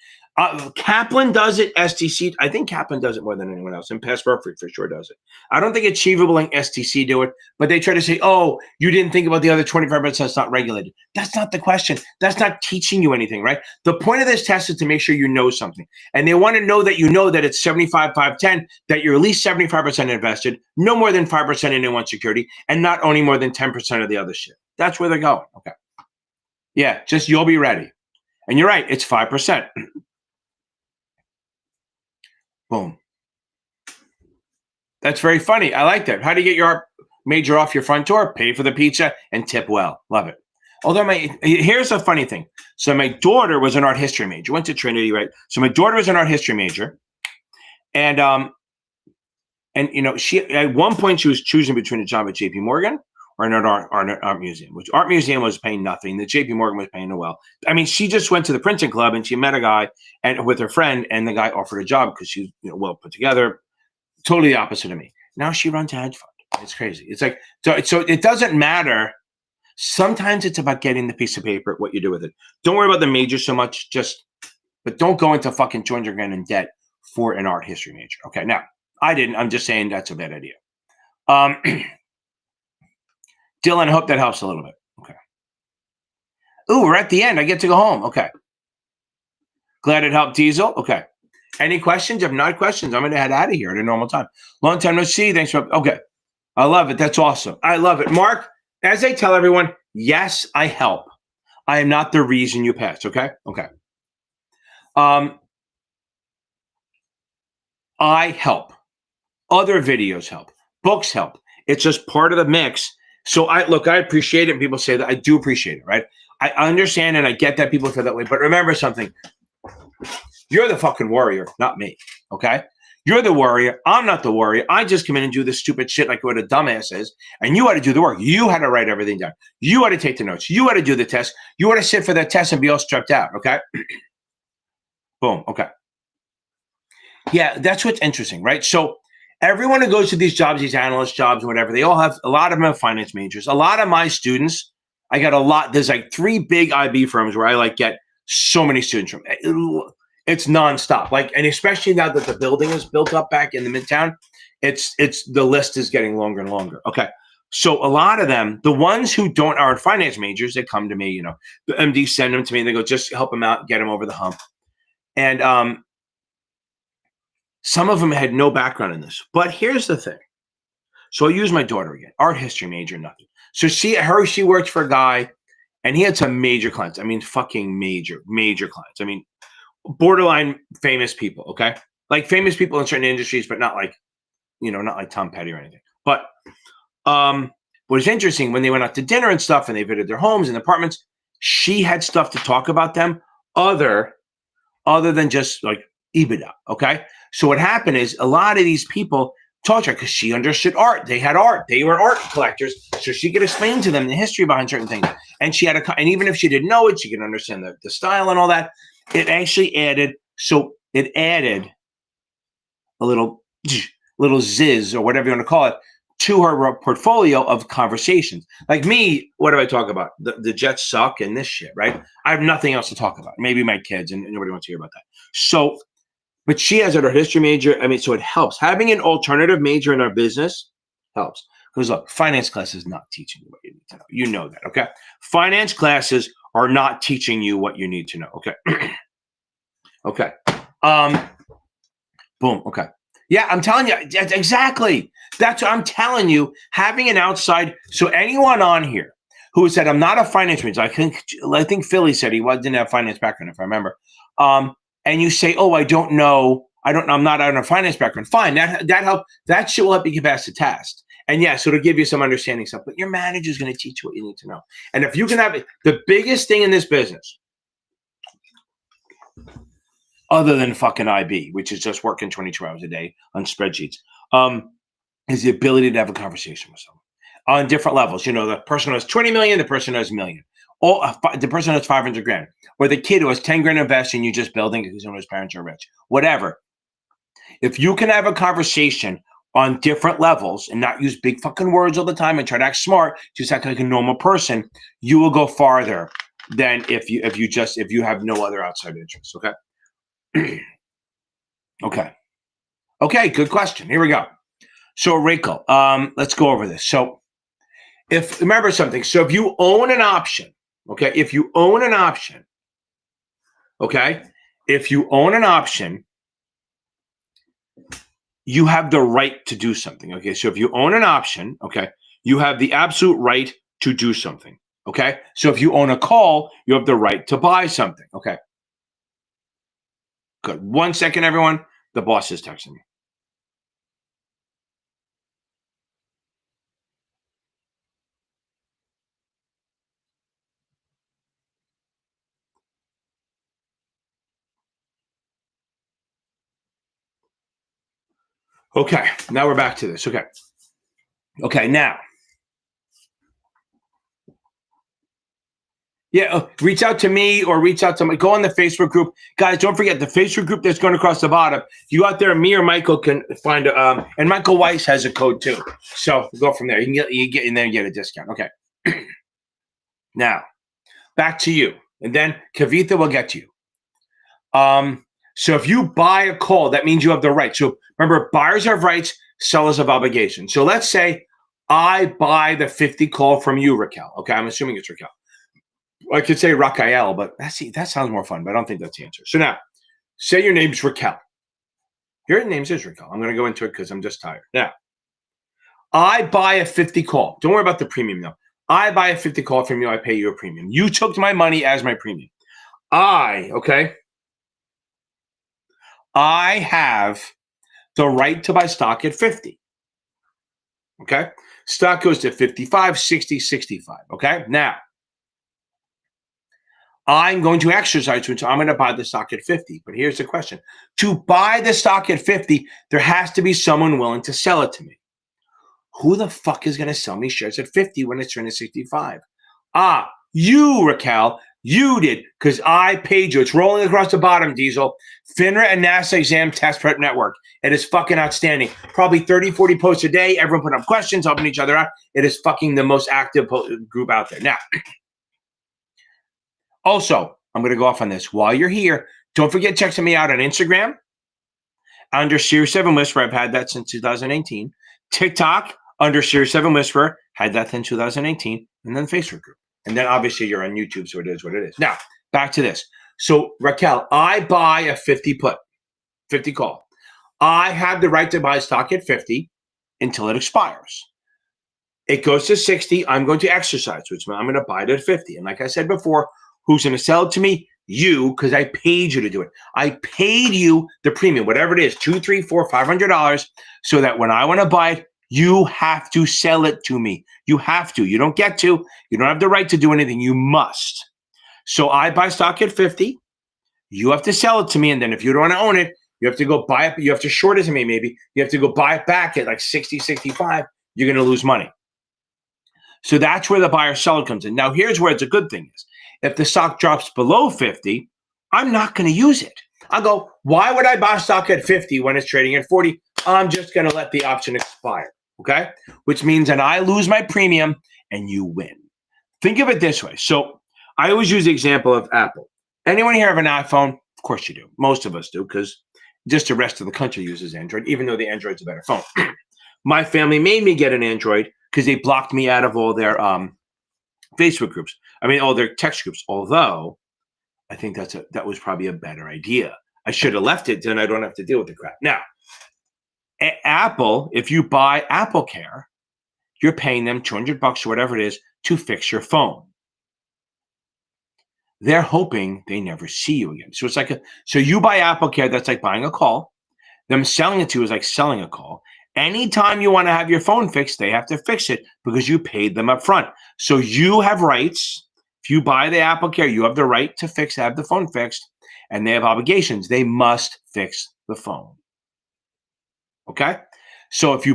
Kaplan does it, STC, I think Kaplan does it more than anyone else, and Passport for sure does it. I don't think Achievable and STC do it, but they try to say, oh, you didn't think about the other 25% that's not regulated. That's not the question. That's not teaching you anything, right? The point of this test is to make sure you know something. And they want to know that it's 75-5-10, that you're at least 75% invested, no more than 5% in any one security, and not owning more than 10% of the other shit. That's where they're going. Okay. Yeah, just you'll be ready. And you're right, it's 5%. Boom. That's very funny. I like that. How do you get your art major off your front door? Pay for the pizza and tip well. Love it. Although here's a funny thing. So my daughter was an art history major. Went to Trinity, right? So my daughter was an art history major. And she at one point she was choosing between a job at JP Morgan or an art museum, which art museum was paying nothing. The JP Morgan was paying well. I mean, she just went to the printing club and she met a guy with her friend, and the guy offered a job because she's well put together. Totally the opposite of me. Now she runs a hedge fund. It's crazy. It's like, so it doesn't matter. Sometimes it's about getting the piece of paper, what you do with it. Don't worry about the major so much, but don't go into fucking $200,000 in debt for an art history major. Okay. Now, I didn't. I'm just saying that's a bad idea. Dylan, I hope that helps a little bit. Okay. Ooh, we're at the end. I get to go home. Okay. Glad it helped, Diesel. Okay. Any questions? If not questions, I'm going to head out of here at a normal time. Long time no see. Thanks for. Okay. I love it. That's awesome. I love it. Mark, as I tell everyone, yes, I help. I am not the reason you passed. Okay. Okay. I help. Other videos help. Books help. It's just part of the mix. So I appreciate it. And people say that I do appreciate it, right? I understand and I get that people feel that way. But remember something. You're the fucking warrior, not me. Okay? You're the warrior. I'm not the warrior. I just come in and do this stupid shit like what a dumbass is. And you had to do the work. You had to write everything down. You had to take the notes. You had to do the test. You had to sit for that test and be all stressed out. Okay? Boom. Okay. Yeah, that's what's interesting, right? So everyone who goes to these jobs, these analyst jobs, whatever, they all have, a lot of them have finance majors. A lot of my students, I got a lot. There's like 3 big IB firms where I like get so many students from. It's nonstop. Like, and especially now that the building is built up back in the Midtown, it's the list is getting longer and longer. Okay. So a lot of them, the ones who aren't finance majors, they come to me, you know, the MD send them to me and they go, just help them out, get them over the hump. And some of them had no background in this. But here's the thing. So I'll use my daughter again, art history major, nothing. So she worked for a guy and he had some major clients. I mean, fucking major clients. I mean, borderline famous people, okay? Like famous people in certain industries, but not like, you know, not like Tom Petty or anything. But what was interesting, when they went out to dinner and stuff and they visited their homes and apartments, she had stuff to talk about them other than just like EBITDA, okay? So what happened is a lot of these people talked to her because she understood art. They had art. They were art collectors. So she could explain to them the history behind certain things. And she had and even if she didn't know it, she could understand the style and all that. It actually added a little zizz or whatever you want to call it to her portfolio of conversations. Like me, what do I talk about? The Jets suck and this shit, right? I have nothing else to talk about. Maybe my kids, and nobody wants to hear about that. So, but she has her history major. I mean, so it helps. Having an alternative major in our business helps. Because look, finance class is not teaching you what you need to know. You know that, okay? Finance classes are not teaching you what you need to know, okay? Okay. Boom, okay. Yeah, I'm telling you, exactly. That's what I'm telling you. Having an outside, so anyone on here who said, I'm not a finance major, I think Philly said he didn't have finance background, if I remember. And you say, oh, I don't know, I'm not on a finance background. Fine, that help. That shit will help you get past the test. And yes, it'll give you some understanding stuff, but your manager is going to teach you what you need to know. And if you can have it, the biggest thing in this business, other than fucking IB, which is just working 22 hours a day on spreadsheets, is the ability to have a conversation with someone on different levels. You know, the person who has 20 million, the person who has a million, the person who has 500 grand, or the kid who has 10 grand invested and you just building because his parents are rich, whatever. If you can have a conversation on different levels and not use big fucking words all the time and try to act smart, just act like a normal person, you will go farther than if you have no other outside interests. Okay. Okay, good question. Here we go. So, Rachel, let's go over this. So, remember something. So, if you own an option, okay, you have the right to do something. Okay, so if you own an option, okay, you have the absolute right to do something. Okay, so if you own a call, you have the right to buy something. Okay. Good. 1 second, everyone. The boss is texting me. Okay, now we're back to this. Okay, now. Yeah, reach out to me or reach out to me. Go on the Facebook group. Guys, don't forget the Facebook group that's going across the bottom. You out there, me or Michael can find and Michael Weiss has a code too. So go from there. You get in there and get a discount. Okay. Now, back to you. And then Kavitha will get to you. So if you buy a call, that means you have the right. So remember, buyers have rights, sellers have obligations. So let's say I buy the 50 call from you, Raquel. Okay, I'm assuming it's Raquel. I could say Raquel, but that sounds more fun, but I don't think that's the answer. So now, say your name's Raquel. Your name is Raquel. I'm going to go into it because I'm just tired. Now, I buy a 50 call. Don't worry about the premium though. I buy a 50 call from you. I pay you a premium. You took my money as my premium. I have the right to buy stock at 50. Okay. Stock goes to 55, 60, 65. Okay. Now, I'm going to exercise, which I'm going to buy the stock at 50. But here's the question. To buy the stock at 50, there has to be someone willing to sell it to me. Who the fuck is going to sell me shares at 50 when it's turning 65? You, Raquel. You did, because I paid you. It's rolling across the bottom, Diesel. FINRA and Nasaa exam test prep network. It is fucking outstanding. Probably 30, 40 posts a day. Everyone putting up questions, helping each other out. It is fucking the most active group out there. Now, also, I'm going to go off on this. While you're here, don't forget checking me out on Instagram under Series 7 Whisper. I've had that since 2018. TikTok under Series 7 Whisper. Had that since 2018. And then Facebook group. And then obviously you're on YouTube, so it is what it is. Now, back to this. So, Raquel, I buy a 50 put, 50 call. I have the right to buy stock at 50 until it expires. It goes to 60. I'm going to exercise, which means I'm going to buy it at 50. And like I said before, who's going to sell it to me? You, because I paid you to do it. I paid you the premium, whatever it is, $200, $300, $400, $500, so that when I want to buy it, you have to sell it to me. You have to. You don't get to. You don't have the right to do anything. You must. So I buy stock at 50. You have to sell it to me. And then if you don't want to own it, you have to go buy it. You have to short it to me maybe. You have to go buy it back at like 60, 65. You're going to lose money. So that's where the buyer-seller comes in. Now, here's where it's a good thing is. If the stock drops below 50, I'm not going to use it. I'll go, why would I buy stock at 50 when it's trading at 40? I'm just going to let the option expire. Okay, which means that I lose my premium and you win. Think of it this way. So I always use the example of Apple. Anyone here have an iPhone? Of course you do. Most of us do, because just the rest of the country uses Android, even though the Android's a better phone. My family made me get an Android because they blocked me out of all their Facebook groups. I mean, all their text groups. Although I think that was probably a better idea. I should have left it, then I don't have to deal with the crap. Now, Apple, if you buy Apple Care, you're paying them $200 or whatever it is to fix your phone. They're hoping they never see you again. So it's like so you buy Apple Care, that's like buying a call. Them selling it to you is like selling a call. Anytime you want to have your phone fixed, they have to fix it because you paid them up front. So you have rights. If you buy the Apple Care, you have the right to have the phone fixed, and they have obligations. They must fix the phone. Okay, so if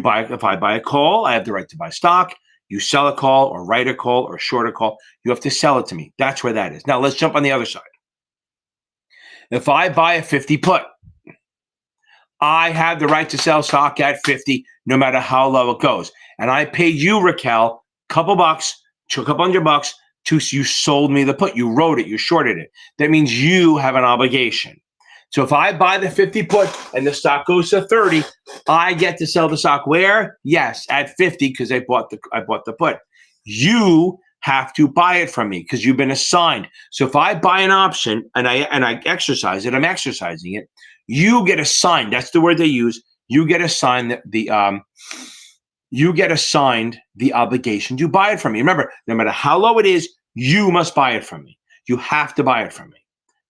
I buy a call, I have the right to buy stock. You sell a call or write a call or short a call, you have to sell it to me. That's where that is. Now let's jump on the other side. If I buy a 50 put, I have the right to sell stock at 50, no matter how low it goes. And I paid you, Raquel, a couple $100 to you sold me the put. You wrote it, you shorted it. That means you have an obligation. So if I buy the 50 put and the stock goes to 30, I get to sell the stock where? Yes, at 50 because I bought the put. You have to buy it from me because you've been assigned. So if I buy an option and I exercise it, I'm exercising it. You get assigned. That's the word they use. You get assigned the obligation to buy it from me. Remember, no matter how low it is, you must buy it from me. You have to buy it from me.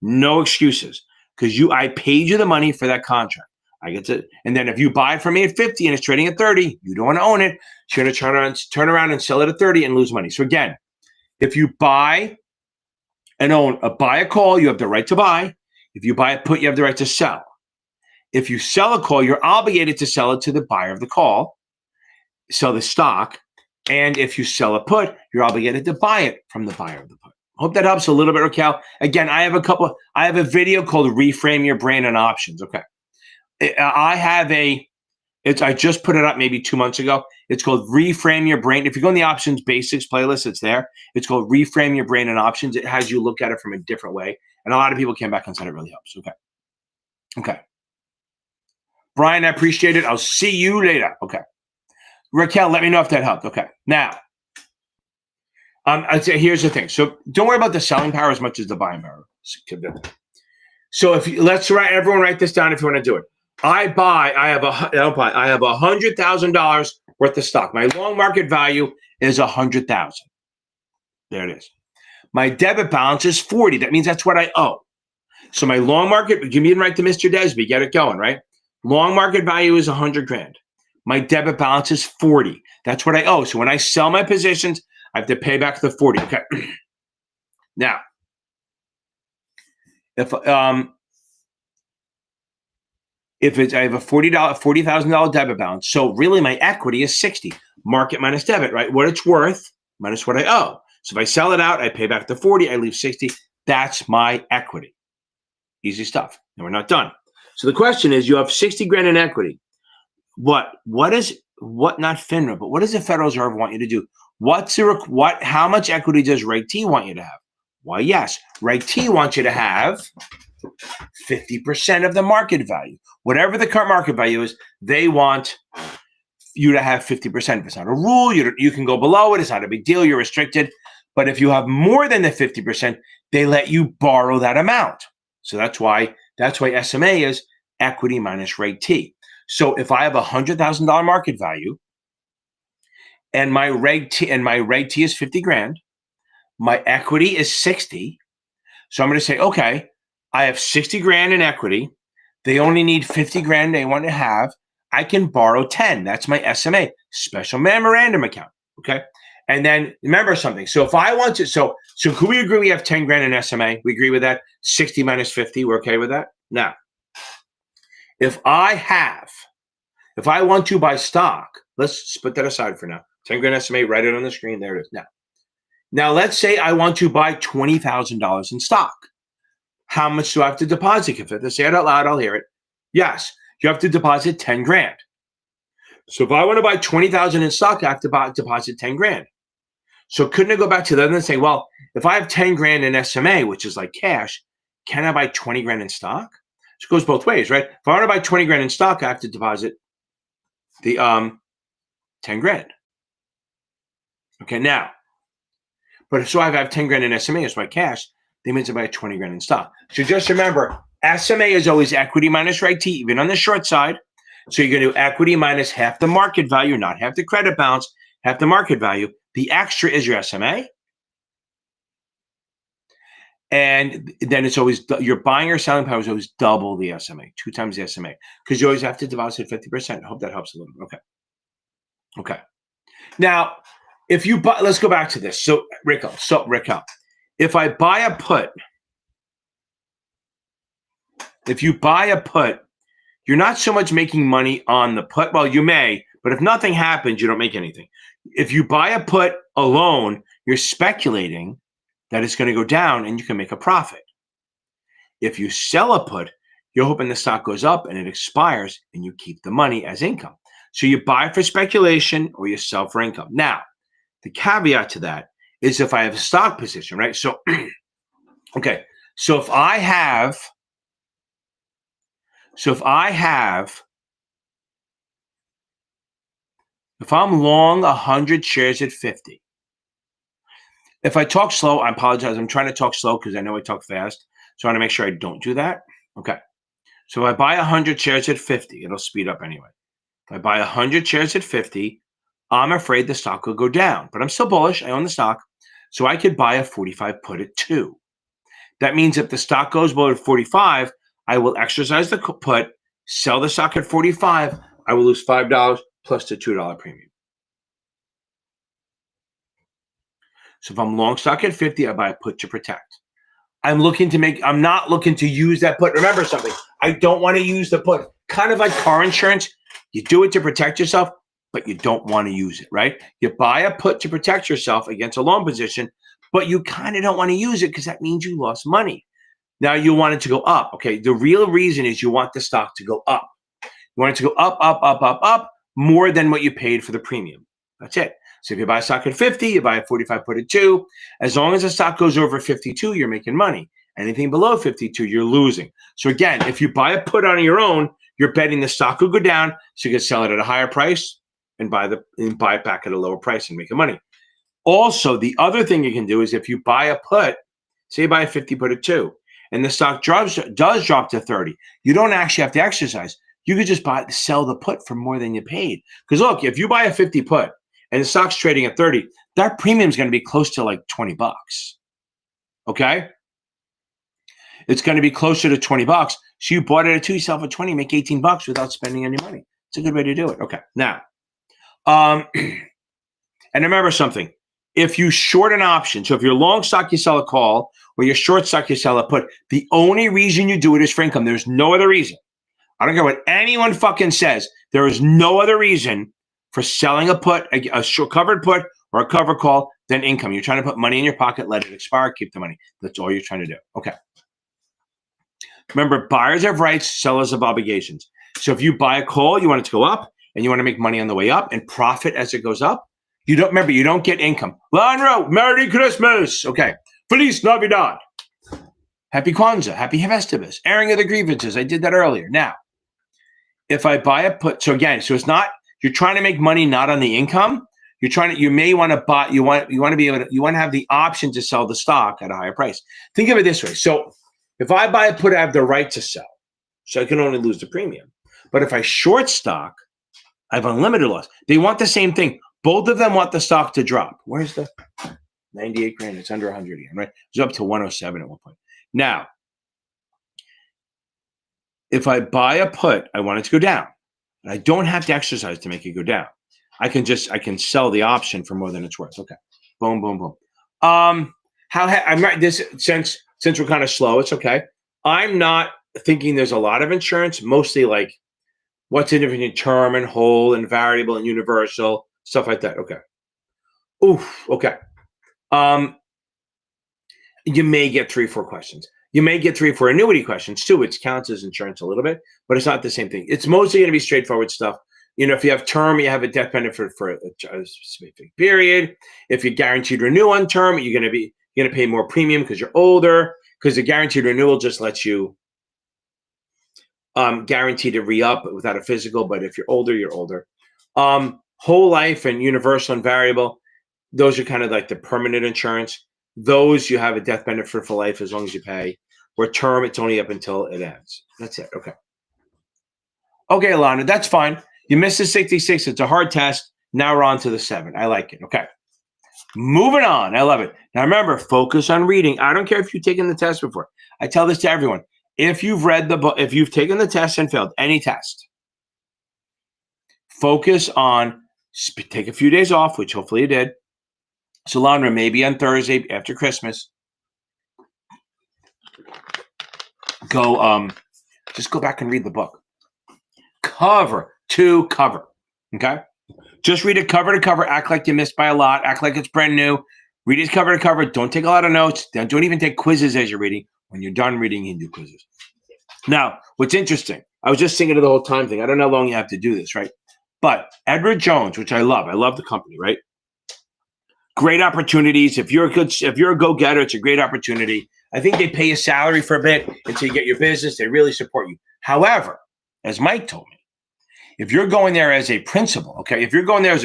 No excuses. Because I paid you the money for that contract. I get to, and then if you buy it from me at 50 and it's trading at 30, you don't want to own it. You're going to turn around and sell it at 30 and lose money. So again, if you buy a call, you have the right to buy. If you buy a put, you have the right to sell. If you sell a call, you're obligated to sell it to the buyer of the call, sell the stock. And if you sell a put, you're obligated to buy it from the buyer of the put. Hope that helps a little bit, Raquel. Again, I have a video called Reframe Your Brain and Options. Okay. I just put it up maybe 2 months ago. It's called Reframe Your Brain. If you go in the Options Basics playlist, it's there. It's called Reframe Your Brain and Options. It has you look at it from a different way. And a lot of people came back and said it really helps. Okay. Okay. Brian, I appreciate it. I'll see you later. Okay. Raquel, let me know if that helped. Okay. Now, I'd say here's the thing. So don't worry about the selling power as much as the buying power. So if you, everyone write this down if you want to do it. I have $100,000 worth of stock. My long market value is 100,000. There it is. My debit balance is 40. That means that's what I owe. So my long market, give me and write to Mr. Desby, get it going, right? Long market value is 100 grand. My debit balance is 40. That's what I owe. So when I sell my positions, I have to pay back the 40. Okay. Now, if I have a $40,000 debit balance, so really my equity is 60. Market minus debit, right? What it's worth minus what I owe. So if I sell it out, I pay back the 40, I leave 60. That's my equity. Easy stuff. And we're not done. So the question is, you have 60 grand in equity. What not FINRA, but what does the Federal Reserve want you to do? How much equity does Reg T want you to have? Why, yes, Reg T wants you to have 50% of the market value. Whatever the current market value is, they want you to have 50%. If it's not a rule, you can go below it. It's not a big deal. You're restricted. But if you have more than the 50%, they let you borrow that amount. So that's why SMA is equity minus Reg T. So if I have $100,000 market value and my Reg T is 50 grand, my equity is 60. So I'm going to say, okay, I have 60 grand in equity. They only need 50 grand they want to have. I can borrow 10. That's my SMA, special memorandum account. Okay. And then remember something. So if I want to, so could we agree we have 10 grand in SMA? We agree with that. 60 minus 50. We're okay with that. Now, if I want to buy stock, let's put that aside for now. 10 grand SMA, write it on the screen. There it is. Now let's say I want to buy $20,000 in stock. How much do I have to deposit? If I have to say it out loud, I'll hear it. Yes, you have to deposit 10 grand. So if I want to buy 20,000 in stock, I have to deposit 10 grand. So couldn't I go back to that and say, well, if I have 10 grand in SMA, which is like cash, can I buy 20 grand in stock? So it goes both ways, right? If I want to buy 20 grand in stock, I have to deposit the 10 grand. Okay, now, but so I have 10 grand in SMA as my cash, that means I buy 20 grand in stock. So just remember, SMA is always equity minus Reg T, even on the short side. So you're going to do equity minus half the market value, not half the credit balance, half the market value. The extra is your SMA. And then it's always, your buying or selling power is always double the SMA, 2 times the SMA, because you always have to deposit 50%. I hope that helps a little bit. Okay. Now, if you buy, let's go back to this. So Raquel, if I buy a put, you're not so much making money on the put. Well, you may, but if nothing happens, you don't make anything. If you buy a put alone, you're speculating that it's going to go down and you can make a profit. If you sell a put, you're hoping the stock goes up and it expires and you keep the money as income. So you buy for speculation or you sell for income. Now, the caveat to that is if I have a stock position, right? So, okay. So if I'm long 100 shares at 50, if I talk slow, I apologize. I'm trying to talk slow because I know I talk fast. So I want to make sure I don't do that. Okay. So if I buy 100 shares at 50, it'll speed up anyway. If I buy 100 shares at 50, I'm afraid the stock will go down, but I'm still bullish. I own the stock. So I could buy a 45 put at 2. That means if the stock goes below 45, I will exercise the put, sell the stock at 45. I will lose $5 plus the $2 premium. So if I'm long stock at 50, I buy a put to protect. I'm not looking to use that put. Remember something, I don't want to use the put. Kind of like car insurance. You do it to protect yourself, but you don't want to use it, right? You buy a put to protect yourself against a long position, but you kind of don't want to use it because that means you lost money. Now you want it to go up. Okay, the real reason is you want the stock to go up. You want it to go up more than what you paid for the premium. That's it. So if you buy a stock at 50, you buy a 45 put at 2. As long as the stock goes over 52, you're making money. Anything below 52, you're losing. So again, if you buy a put on your own, you're betting the stock will go down, so you can sell it at a higher price and buy it back at a lower price and make money. Also, the other thing you can do is if you buy a put, say you buy a 50 put at 2, and the stock does drop to 30, you don't actually have to exercise. You could just sell the put for more than you paid. Because look, if you buy a 50 put and the stock's trading at 30, that premium is going to be close to like $20. Okay? It's going to be closer to $20. So you bought it at 2, you sell for 20, make $18 without spending any money. It's a good way to do it. Okay. Now, and remember something. If you short an option, so if you're long stock, you sell a call, or you're short stock, you sell a put, the only reason you do it is for income. There's no other reason. I don't care what anyone fucking says. There is no other reason for selling a put, a short covered put or a cover call than income. You're trying to put money in your pocket, let it expire, keep the money. That's all you're trying to do. Okay. Remember, buyers have rights, sellers have obligations. So if you buy a call, you want it to go up, and you want to make money on the way up and profit as it goes up. You don't get income. Lanro, Merry Christmas. Okay. Feliz Navidad. Happy Kwanzaa. Happy Festivus. Airing of the grievances. I did that earlier. Now, if I buy a put, so again, so it's not, you're trying to make money not on the income. You may want to buy, you want to have the option to sell the stock at a higher price. Think of it this way. So if I buy a put, I have the right to sell. So I can only lose the premium. But if I short stock, I have unlimited loss. They want the same thing. Both of them want the stock to drop. Where's the 98 grand? It's under 100 again, right? It was up to 107 at one point. Now, if I buy a put, I want it to go down. And I don't have to exercise to make it go down. I can sell the option for more than it's worth. Okay. Boom, boom, boom. I'm right. Since we're kind of slow, it's okay. I'm not thinking there's a lot of insurance, mostly like what's the difference between term and whole and variable and universal, stuff like that. Okay. Oof. Okay. You may get 3 or 4 questions. You may get 3 or 4 annuity questions too, which counts as insurance a little bit, but it's not the same thing. It's mostly going to be straightforward stuff. If you have term, you have a death benefit for a specific period. If you're guaranteed renew on term, you're going to pay more premium because you're older, because the guaranteed renewal just lets you guarantee to re-up without a physical, but if you're older, you're older. Whole life and universal and variable, those are kind of like the permanent insurance. Those you have a death benefit for life as long as you pay. Where term, it's only up until it ends. That's it. Okay. Okay, Alana, that's fine. You missed the 66. It's a hard test. Now we're on to the 7. I like it. Okay. Moving on. I love it. Now remember, focus on reading. I don't care if you've taken the test before. I tell this to everyone. If you've read the book, if you've taken the test and failed any test, focus on, take a few days off, which hopefully you did. So, Alana, maybe on Thursday after Christmas, just go back and read the book. Cover to cover. Okay? Just read it cover to cover. Act like you missed by a lot. Act like it's brand new. Read it cover to cover. Don't take a lot of notes. Don't even take quizzes as you're reading. When you're done reading, you can do quizzes. Now, what's interesting, I was just thinking of the whole time thing. I don't know how long you have to do this, right? But Edward Jones, which I love the company, right? Great opportunities. If you're a go-getter, it's a great opportunity. I think they pay a salary for a bit until you get your business. They really support you. However, as Mike told me, if you're going there as a principal, okay, now, if you're going there as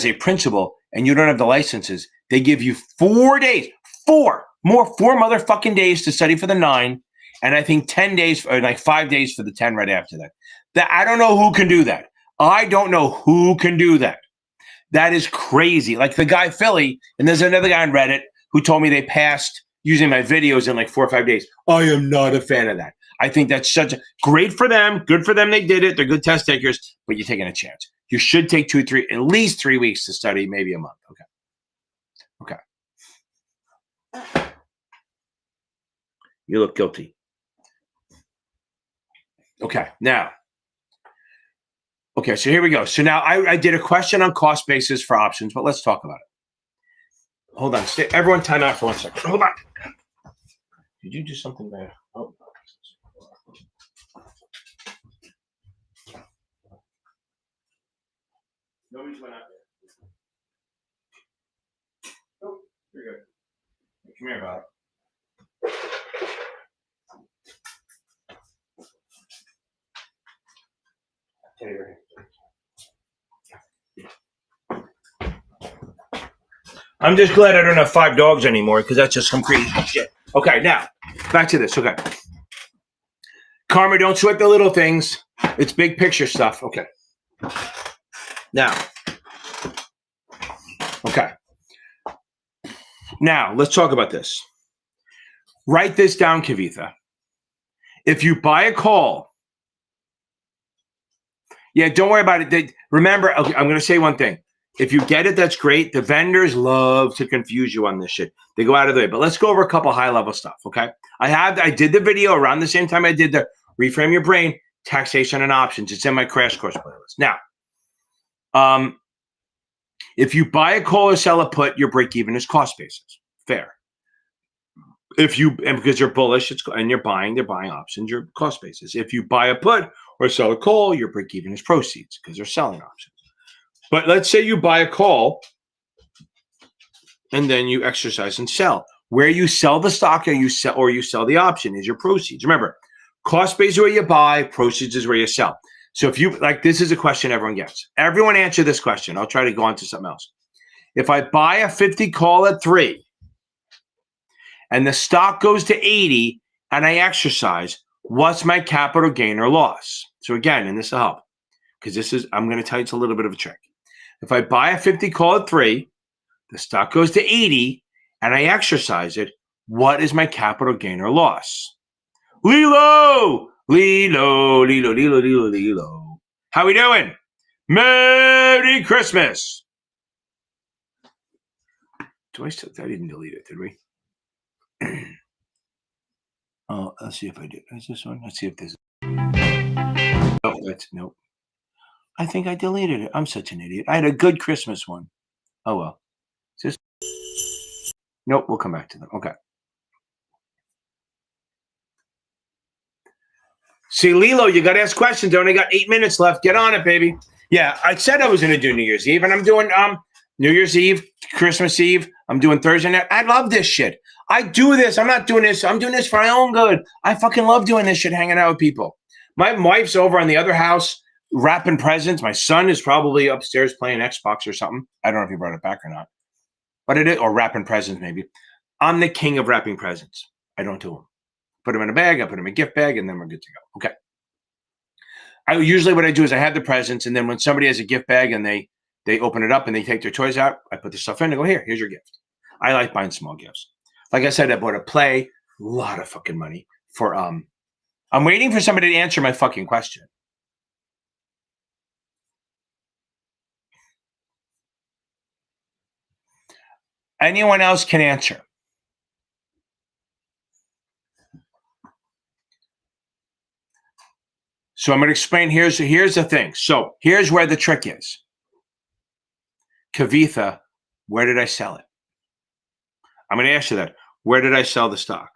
a principal and you don't have the licenses, they give you 4 days, 4 motherfucking days to study for the 9, and I think 10 days, or like 5 days for the 10 right after that. I don't know who can do that. I don't know who can do that. That is crazy. Like the guy Philly, and there's another guy on Reddit who told me they passed using my videos in like 4 or 5 days. I am not a fan of that. I think that's great for them. Good for them. They did it. They're good test takers, but you're taking a chance. You should take at least 3 weeks to study, maybe a month. Okay. You look guilty. Okay. Now. Okay, so here we go. So now I did a question on cost basis for options, but let's talk about it. Hold on. Everyone time out for 1 second. Hold on. Did you do something there? Oh. Nobody's went out Come here, Bob. I'm just glad I don't have 5 dogs anymore because that's just some crazy shit. Okay, now, back to this. Okay. Karma, don't sweat the little things. It's big picture stuff. Okay. Now. Okay. Now, let's talk about this. Write this down, Kavitha. If you buy a call, yeah, don't worry about it. Remember, okay, I'm going to say one thing. If you get it, that's great. The vendors love to confuse you on this shit. They go out of the way. But let's go over a couple high-level stuff, okay? I did the video around the same time I did the Reframe Your Brain, Taxation and Options. It's in my crash course playlist. Now, if you buy a call or sell a put, your break-even is cost basis. Fair. And because you're bullish and they're buying options, your cost basis. If you buy a put or sell a call, your break-even is proceeds because they're selling options. But let's say you buy a call and then you exercise and sell. Where you sell the stock or you sell the option is your proceeds. Remember, cost base is where you buy, proceeds is where you sell. So if you this is a question everyone gets. Everyone answer this question. I'll try to go on to something else. If I buy a 50 call at 3 and the stock goes to 80 and I exercise, what's my capital gain or loss? So again, and this will help because I'm going to tell you it's a little bit of a trick. If I buy a 50 call at 3, the stock goes to 80, and I exercise it, what is my capital gain or loss? Lilo! How we doing? Merry Christmas! I didn't delete it, did we? Oh, let's see if I did. Is this one? Let's see if this. Nope. I think I deleted it. I'm such an idiot. I had a good Christmas one. Oh, well. Nope, we'll come back to them. Okay. See, Lilo, you got to ask questions. I only got 8 minutes left. Get on it, baby. Yeah, I said I was going to do New Year's Eve, and I'm doing New Year's Eve, Christmas Eve. I'm doing Thursday night. I love this shit. I do this. I'm not doing this. I'm doing this for my own good. I fucking love doing this shit, hanging out with people. My wife's over on the other house wrapping presents. My son is probably upstairs playing Xbox or something. I don't know if he brought it back or not. But it is, or wrapping presents maybe. I'm the king of wrapping presents. I don't do them. Put them in a bag. I put them in a gift bag, and then we're good to go. Okay. Usually what I do is I have the presents, and then when somebody has a gift bag and they open it up and they take their toys out, I put the stuff in and go, here's your gift. I like buying small gifts. Like I said, I bought a play, a lot of fucking money for I'm waiting for somebody to answer my fucking question. Anyone else can answer. So I'm going to explain. Here's the thing. So here's where the trick is. Kavitha, where did I sell it? I'm going to ask you that. Where did I sell the stock?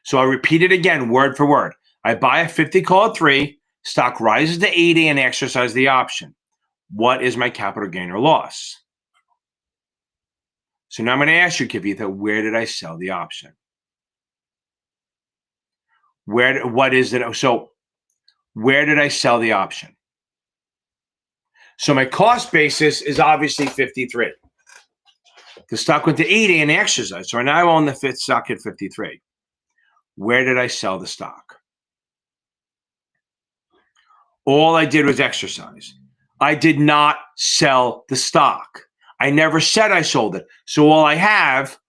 So I'll repeat it again, word for word. I buy a 50 call at 3, stock rises to 80 and exercise the option. What is my capital gain or loss? So now I'm going to ask you, Kavitha, where did I sell the option? What is it? So where did I sell the option? So my cost basis is obviously 53. The stock went to 80 and exercised. So now I own the fifth stock at 53. Where did I sell the stock? All I did was exercise. I did not sell the stock. I never said I sold it. So all I have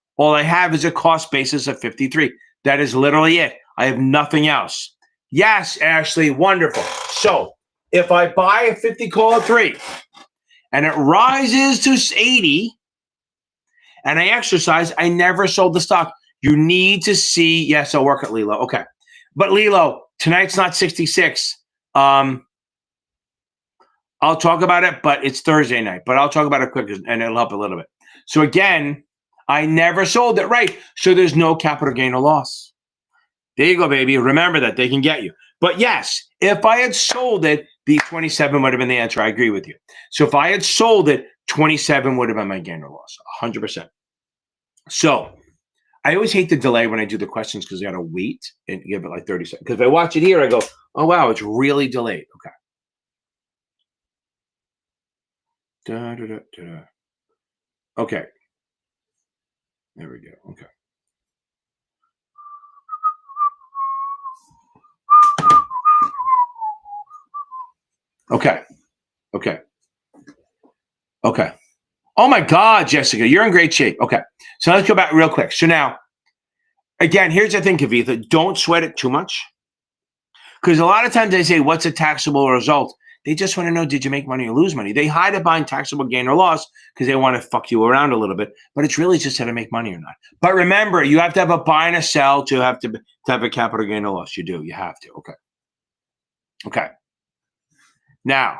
is a cost basis of 53. That is literally it. I have nothing else. Yes, Ashley, wonderful. So if I buy a 50 call at 3 and it rises to 80 and I exercise, I never sold the stock. You need to see, yes, I'll work at Lilo. Okay. But Lilo, tonight's not 66. I'll talk about it, but it's Thursday night. But I'll talk about it quick and it'll help a little bit. So again, I never sold it, right? So there's no capital gain or loss. There you go, baby. Remember that. They can get you. But yes, if I had sold it, the 27 would have been the answer. I agree with you. So if I had sold it, 27 would have been my gain or loss, 100%. So I always hate the delay when I do the questions because I got to wait and give it like 30 seconds. Because if I watch it here, I go, oh, wow, it's really delayed. Okay. Da, da, da, da, da. Okay. There we go. Okay. Okay. Okay. Okay. Oh my God, Jessica, you're in great shape. Okay. So let's go back real quick. So now, again, here's the thing, Kavitha, don't sweat it too much. Because a lot of times they say, what's a taxable result? They just want to know, did you make money or lose money? They hide it behind taxable gain or loss because they want to fuck you around a little bit. But it's really just how to make money or not. But remember, you have to have a buy and a sell to have a capital gain or loss. You do. You have to. Okay. Okay. Now,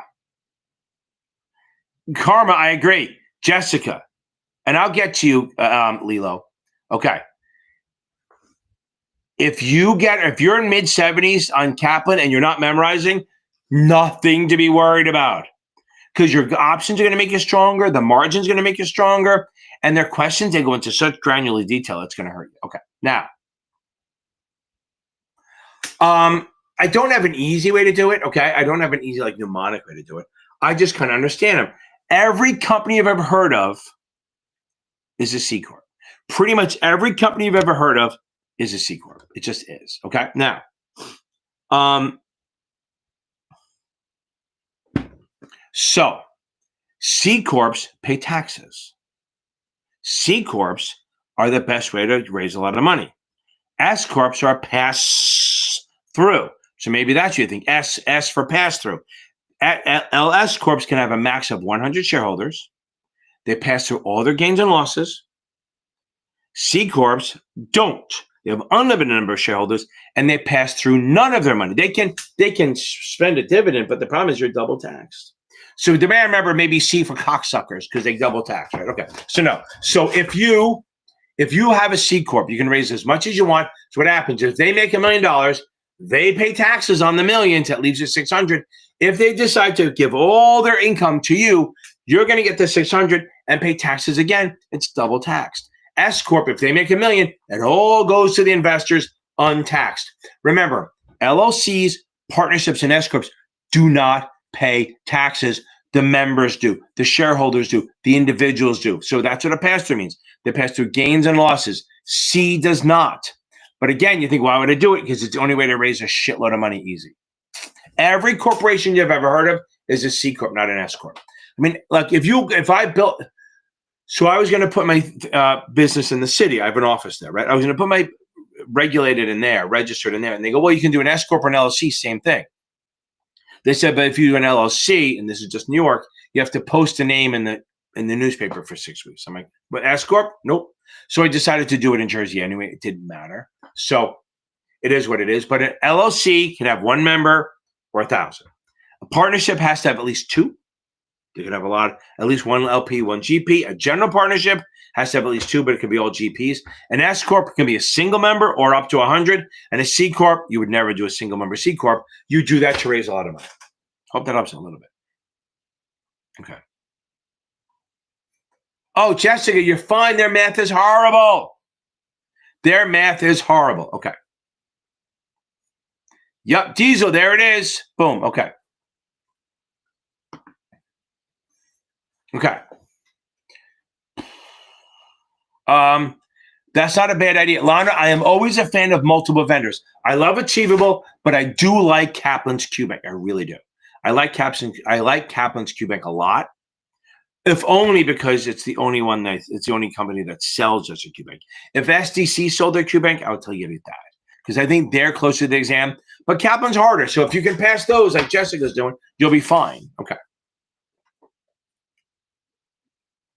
Karma, I agree. Jessica, and I'll get to you, Lilo. Okay. If you're in mid-70s on Kaplan and you're not memorizing, nothing to be worried about. Because your options are going to make you stronger, the margin's going to make you stronger, and their questions, they go into such granular detail, it's going to hurt you. Okay. Now, I don't have an easy way to do it, okay? I don't have an easy, like, mnemonic way to do it. I just kind of understand them. Every company I've ever heard of is a C Corp. Pretty much every company you've ever heard of is a C Corp. It just is, okay? Now, so C Corps pay taxes. C Corps are the best way to raise a lot of money. S Corps are pass-through. So maybe that's what you think. S for pass-through. LS Corps can have a max of 100 shareholders. They pass through all their gains and losses. C Corps don't. They have unlimited number of shareholders, and they pass through none of their money. They can spend a dividend, but the problem is you're double taxed. So the man, remember, maybe C for cocksuckers because they double tax, right? Okay. So no. So if you have a C Corp, you can raise as much as you want. So what happens if they make $1 million, they pay taxes on the millions. That leaves you 600. If they decide to give all their income to you, you're going to get the 600 and pay taxes again. It's double taxed. S Corp, if they make $1 million, it all goes to the investors untaxed. Remember, LLCs, partnerships, and S Corps do not pay taxes. The members do. The shareholders do. The individuals do. So that's what a pass-through means. They pass through gains and losses. C does not. But again, you think, why would I do it? Because it's the only way to raise a shitload of money easy. Every corporation you've ever heard of is a C Corp, not an S Corp. I mean, like if I built, so I was going to put my business in the city. I have an office there, right? I was going to put my regulated in there, registered in there. And they go, well, you can do an S Corp or an LLC, same thing. They said, but if you do an LLC, and this is just New York, you have to post a name in the newspaper for 6 weeks. I'm like, but S Corp? Nope. So I decided to do it in Jersey anyway. It didn't matter. So it is what it is. But an LLC can have one member or 1,000. A partnership has to have at least 2. They could have at least one LP, one GP. A general partnership has to have at least 2, but it could be all GPs. An S Corp can be a single member or up to 100. And a C Corp, you would never do a single member C Corp. You do that to raise a lot of money. Hope that helps a little bit. Okay. Oh, Jessica, you're fine. Their math is horrible. Their math is horrible. Okay. Yep, Diesel, there it is. Boom. Okay. Okay. That's not a bad idea. Lana, I am always a fan of multiple vendors. I love Achievable, but I do like Kaplan's QBank. I really do. I like Kaplan's QBank a lot. If only because it's the only company that sells us a QBank. If SDC sold their QBank, I would tell you to that. Because I think they're closer to the exam. But Kaplan's harder. So if you can pass those like Jessica's doing, you'll be fine. Okay.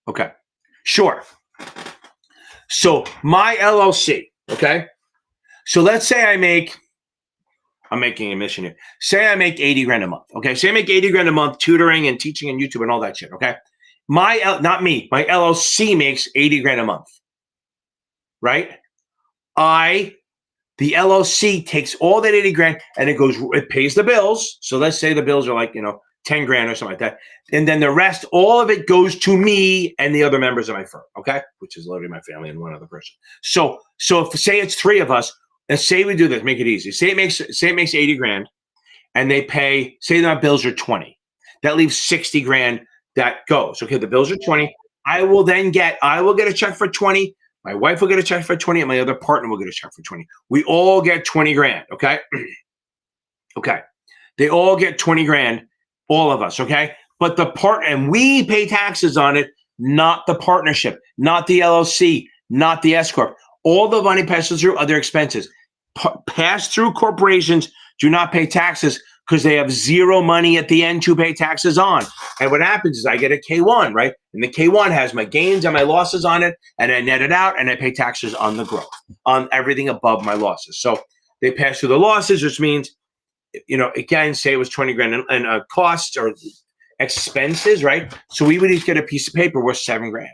Okay. Sure. So my LLC, okay? So let's say I'm making a mission here. Say I make 80 grand a month, okay? Say I make 80 grand a month tutoring and teaching and YouTube and all that shit, okay? Not me, my LLC makes 80 grand a month, right? The LLC takes all that 80 grand and it pays the bills. So let's say the bills are like, 10 grand or something like that. And then the rest, all of it goes to me and the other members of my firm, okay? Which is literally my family and one other person. So if say it's 3 of us, and say we do this, make it easy. Say it makes 80 grand and they pay, say our bills are 20. That leaves 60 grand that goes. Okay, the bills are 20. I will get a check for 20. My wife will get a check for 20 and my other partner will get a check for 20. We all get 20 grand, okay? Okay. They all get 20 grand, all of us, okay? But and we pay taxes on it, not the partnership, not the LLC, not the S Corp. All the money passes through other expenses. Pass-through corporations do not pay taxes because they have zero money at the end to pay taxes on. And what happens is I get a K1, right? And the K1 has my gains and my losses on it, and I net it out, and I pay taxes on the growth, on everything above my losses. So they pass through the losses, which means, again, say it was 20 grand in costs or expenses, right? So we would each get a piece of paper worth 7 grand.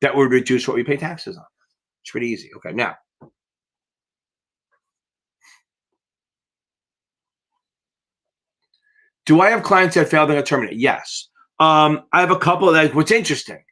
That would reduce what we pay taxes on. It's pretty easy. Okay, now. Do I have clients that failed and got terminated? Yes. I have a couple that, what's interesting.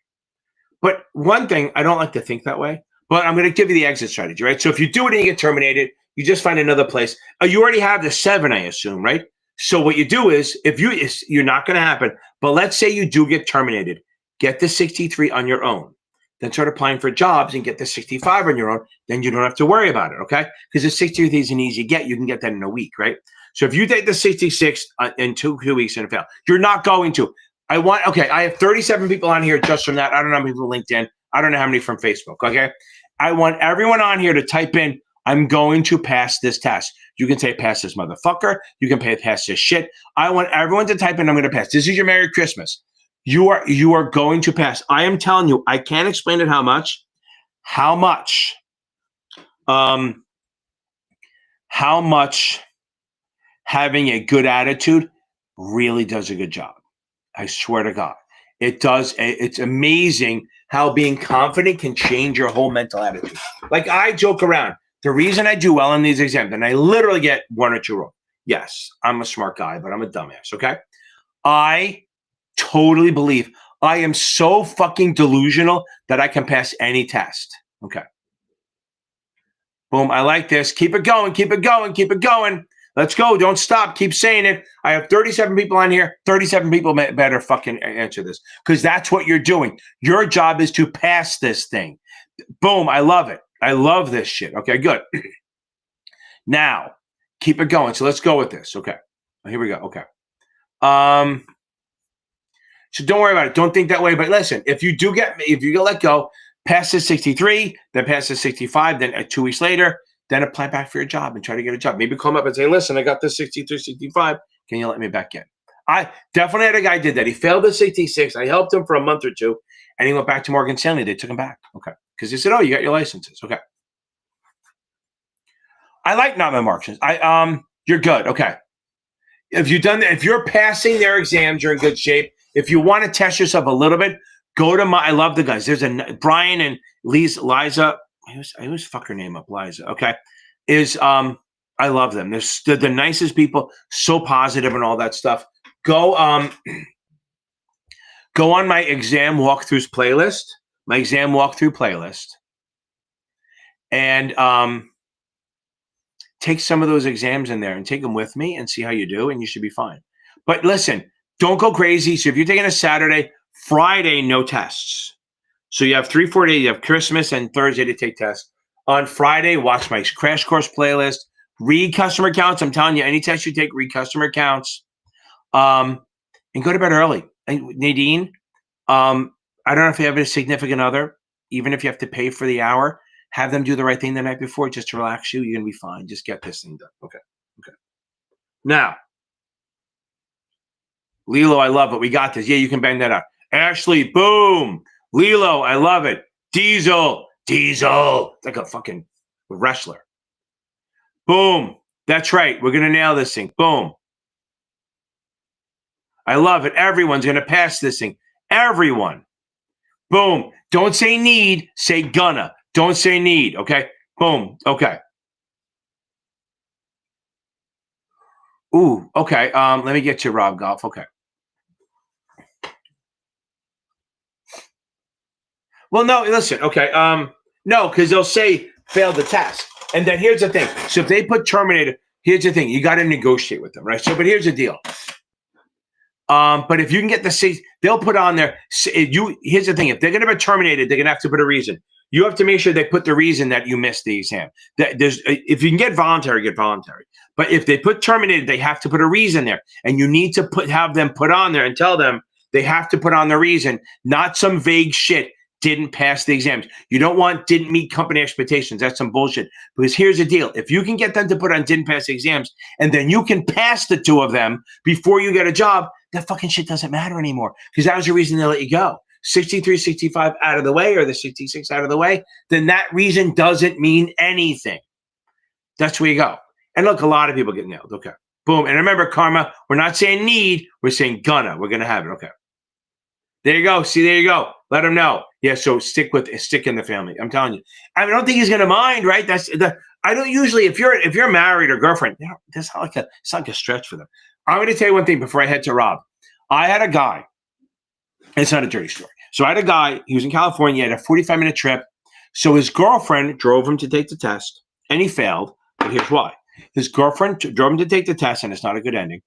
But one thing, I don't like to think that way, but I'm going to give you the exit strategy, right? So if you do it and you get terminated, you just find another place. You already have the 7, I assume, right? So what you do is, you're not going to happen, but let's say you do get terminated, get the 63 on your own, then start applying for jobs and get the 65 on your own, then you don't have to worry about it, okay? Because the 63 is an easy get. You can get that in a week, right? So if you take the 66 in two weeks and fail, you're not going to. I have 37 people on here just from that. I don't know how many from LinkedIn. I don't know how many from Facebook, okay? I want everyone on here to type in, I'm going to pass this test. You can say pass this motherfucker. You can pass this shit. I want everyone to type in, I'm going to pass. This is your Merry Christmas. You are going to pass. I am telling you, I can't explain it how much having a good attitude really does a good job. I swear to God. It does. It's amazing how being confident can change your whole mental attitude. Like, I joke around. The reason I do well in these exams, and I literally get 1 or 2 wrong. Yes, I'm a smart guy, but I'm a dumbass, okay? I totally believe I am so fucking delusional that I can pass any test. Okay. Boom, I like this. Keep it going, keep it going, keep it going. Let's go. Don't stop. Keep saying it. I have 37 people on here. 37 people better fucking answer this, because that's what you're doing. Your job is to pass this thing. Boom. I love it. I love this shit. Okay, good. Now, keep it going. So let's go with this. Okay. Here we go. Okay. So don't worry about it. Don't think that way. But listen, if you get let go, pass the 63, then pass the 65, then 2 weeks later, then apply back for your job and try to get a job. Maybe call them up and say, listen, I got this 63, 65. Can you let me back in? I definitely had a guy did that. He failed the 66. I helped him for a month or 2, and he went back to Morgan Stanley. They took him back. Okay. Because they said, oh, you got your licenses. Okay. I like not my marks. You're good. Okay. If you're passing their exams, you're in good shape. If you want to test yourself a little bit, go to I love the guys. There's Brian and Liza. I always fuck her name up, Liza. Okay. I love them. They're the nicest people, so positive and all that stuff. Go on my exam walkthroughs playlist, and take some of those exams in there and take them with me and see how you do, and you should be fine. But listen, don't go crazy. So if you're taking a Saturday, Friday, no tests. So you have 3-4 days. You have Christmas and Thursday to take tests. On Friday, watch my crash course playlist. Read customer accounts. I'm telling you, any test you take, read customer accounts. And go to bed early. And Nadine, I don't know if you have a significant other, even if you have to pay for the hour, have them do the right thing the night before just to relax you. You're going to be fine. Just get this thing done. Okay. Now, Lilo, I love it. We got this. Yeah, you can bang that out. Ashley, boom. Lilo, I love it. Diesel. It's like a fucking wrestler. Boom. That's right. We're going to nail this thing. Boom. I love it. Everyone's going to pass this thing. Everyone. Boom. Don't say need. Say gonna. Don't say need. Okay. Boom. Okay. Ooh, okay. Let me get you Rob Golf. Okay. Well, no, listen. Okay. No, because they'll say failed the test. And then here's the thing. So if they put terminated, here's the thing. You got to negotiate with them, right? So, but here's the deal. But if you can get the seat, they'll put on there. Here's the thing: if they're going to be terminated, they're going to have to put a reason. You have to make sure they put the reason that you missed the exam. If you can get voluntary, get voluntary. But if they put terminated, they have to put a reason there, and you need to have them put on there and tell them they have to put on the reason, not some vague shit. Didn't pass the exams. You don't want didn't meet company expectations. That's some bullshit. Because here's the deal. If you can get them to put on didn't pass the exams, and then you can pass the two of them before you get a job, that fucking shit doesn't matter anymore. Because that was the reason they let you go. 63, 65 out of the way, or the 66 out of the way, then that reason doesn't mean anything. That's where you go. And look, a lot of people get nailed. Okay. Boom. And remember, karma, we're not saying need, we're saying gonna. We're gonna have it. Okay. There you go. See, there you go. Let them know. Yeah, so stick in the family. I'm telling you. I don't think he's gonna mind, right? I don't usually, if you're married or girlfriend, it's not like a stretch for them. I'm gonna tell you one thing before I head to Rob. I had a guy, it's not a dirty story. So I had a guy, he was in California, he had a 45-minute trip. So his girlfriend drove him to take the test, and he failed. But here's why. His girlfriend drove him to take the test, and it's not a good ending.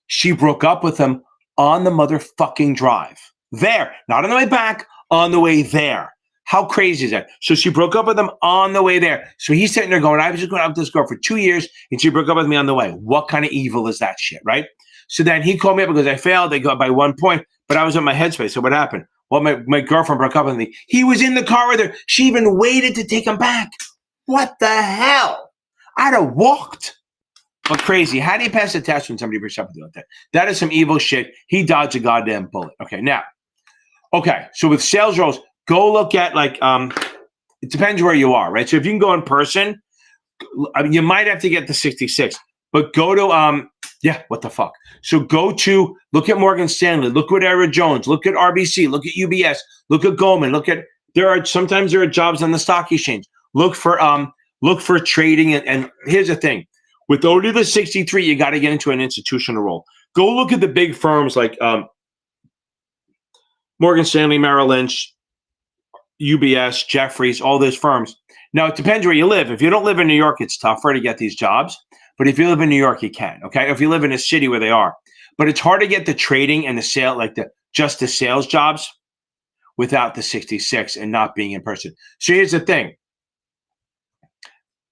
She broke up with him on the motherfucking drive. There, not on the way back, on the way there. How crazy is that? So she broke up with him on the way there. So he's sitting there going, I was just going out with this girl for 2 years, and she broke up with me on the way. What kind of evil is that shit, right? So then he called me up because I failed. They got by 1 point, but I was in my headspace. So what happened? Well, my girlfriend broke up with me. He was in the car with her. She even waited to take him back. What the hell? I'd have walked. But crazy. How do you pass the test when somebody breaks up with you like that? That is some evil shit. He dodged a goddamn bullet. Okay, now. Okay, so with sales roles, go look at it depends where you are, right? So if you can go in person, you might have to get the 66, but go to, what the fuck? So look at Morgan Stanley, look at Edward Jones, look at RBC, look at UBS, look at Goldman, sometimes there are jobs on the stock exchange. Look for trading. And here's the thing, with only the 63, you got to get into an institutional role. Go look at the big firms like, Morgan Stanley, Merrill Lynch, UBS, Jefferies, all those firms. Now, it depends where you live. If you don't live in New York, it's tougher to get these jobs. But if you live in New York, you can, okay? If you live in a city where they are. But it's hard to get the trading and the sale, just the sales jobs without the 66 and not being in person. So here's the thing.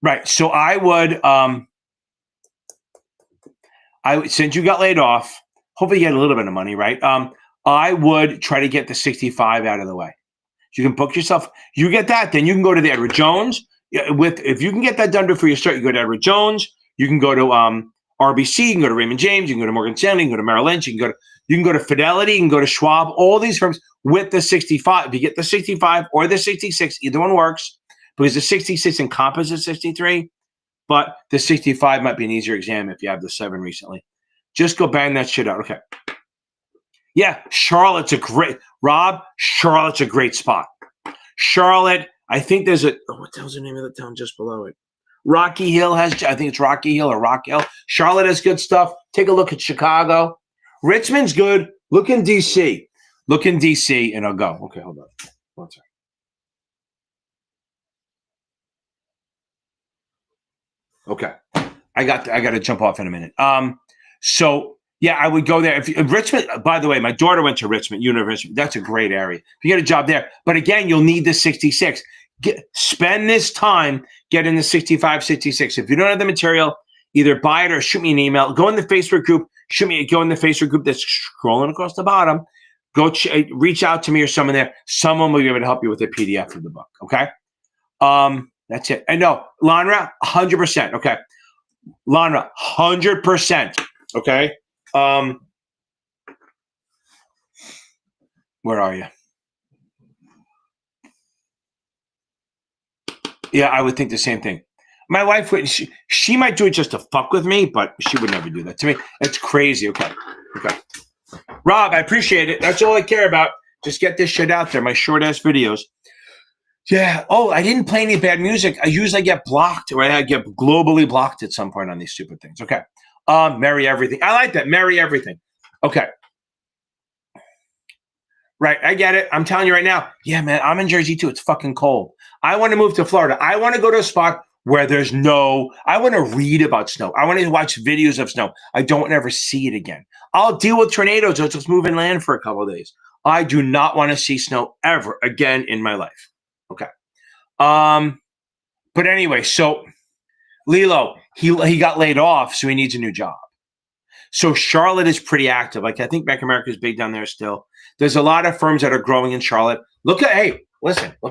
Right, so I would, since you got laid off, hopefully you get a little bit of money, right? I would try to get the 65 out of the way. You can book yourself. You get that, then you can go to the Edward Jones. If you can get that done before you start, you go to Edward Jones. You can go to RBC. You can go to Raymond James. You can go to Morgan Stanley. You can go to Merrill Lynch. You can go to Fidelity. You can go to Schwab. All these firms with the 65. If you get the 65 or the 66, either one works because the 66 encompasses 63, but the 65 might be an easier exam if you have the 7 recently. Just go bang that shit out. Okay. Yeah, Charlotte's a great spot. Charlotte, I think there's what the hell's the name of the town just below it? Rocky Hill I think it's Rocky Hill or Rock Hill. Charlotte has good stuff. Take a look at Chicago. Richmond's good. Look in DC. And I'll go. Okay, hold on. One second. Okay. I got to jump off in a minute. So yeah, I would go there. If Richmond, by the way, my daughter went to Richmond University. That's a great area. If you get a job there, but again, you'll need the 66. Spend this time getting the 65, 66. If you don't have the material, either buy it or shoot me an email. Go in the Facebook group. Go in the Facebook group that's scrolling across the bottom. Go reach out to me or someone there. Someone will be able to help you with a PDF of the book. Okay. That's it. I know, Lanra, 100%. Okay. Lanra, 100%. Okay. Where are you? Yeah, I would think the same thing. My wife would. She might do it just to fuck with me, but she would never do that to me. That's crazy. Okay. Rob, I appreciate it. That's all I care about. Just get this shit out there. My short ass videos. Yeah. Oh, I didn't play any bad music. I usually get blocked, or I get globally blocked at some point on these stupid things. Okay. Merry everything. I like that. Merry everything. Okay. Right. I get it. I'm telling you right now. Yeah, man, I'm in Jersey too. It's fucking cold. I want to move to Florida. I want to go to a spot where there's I want to read about snow. I want to watch videos of snow. I don't ever see it again. I'll deal with tornadoes. I'll just move inland for a couple of days. I do not want to see snow ever again in my life. Okay. But anyway, so Lilo, he got laid off, so he needs a new job. So Charlotte is pretty active. Like I think Bank of America is big down there still. There's a lot of firms that are growing in Charlotte. Look at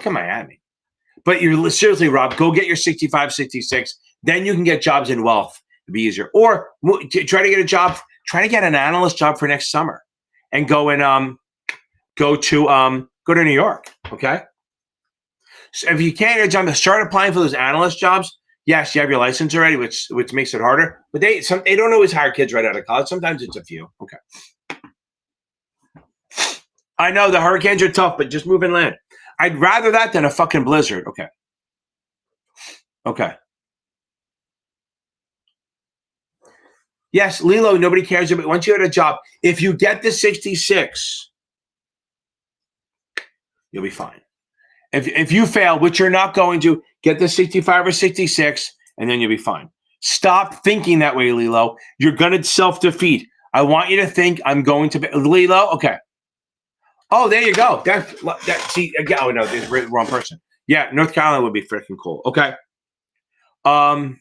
Miami. But you're seriously, Rob, go get your 65, 66. Then you can get jobs in wealth. It'd be easier. Or try to get a job. Try to get an analyst job for next summer, and go to New York. Okay. So if you can't get a job, start applying for those analyst jobs. Yes, you have your license already, which makes it harder. But they don't always hire kids right out of college. Sometimes it's a few. Okay. I know the hurricanes are tough, but just move inland. I'd rather that than a fucking blizzard. Okay. Okay. Yes, Lilo, nobody cares about it. Once you had a job, if you get the 66, you'll be fine. If you fail, which you're not going to, get the 65 or 66, and then you'll be fine. Stop thinking that way, Lilo. You're going to self-defeat. I want you to think I'm going to be Lilo. Okay. Oh, there you go. See again. Oh no, this is the wrong person. Yeah, North Carolina would be freaking cool. Okay. And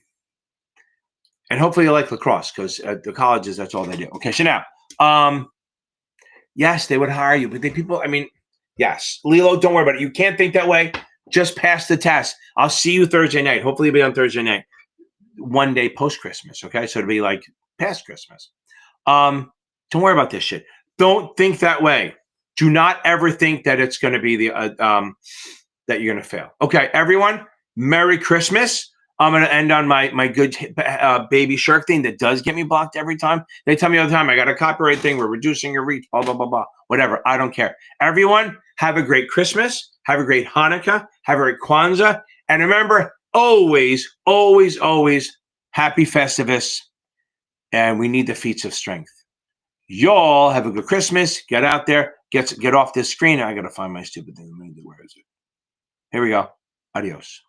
hopefully you like lacrosse because at the colleges that's all they do. Okay, so now, yes, they would hire you, but yes, Lilo, don't worry about it. You can't think that way. Just pass the test. I'll see you Thursday night. Hopefully, it'll be on Thursday night, one day post Christmas. Okay, so it'll be like past Christmas. Don't worry about this shit. Don't think that way. Do not ever think that it's going to be that you're going to fail. Okay, everyone, Merry Christmas. I'm going to end on my good baby shark thing that does get me blocked every time. They tell me all the time, I got a copyright thing. We're reducing your reach, blah, blah, blah, blah. Whatever. I don't care. Everyone, have a great Christmas. Have a great Hanukkah. Have a great Kwanzaa. And remember, always, always, always, happy Festivus. And we need the feats of strength. Y'all have a good Christmas. Get out there. Get off this screen. I got to find my stupid thing. Where is it? Here we go. Adios.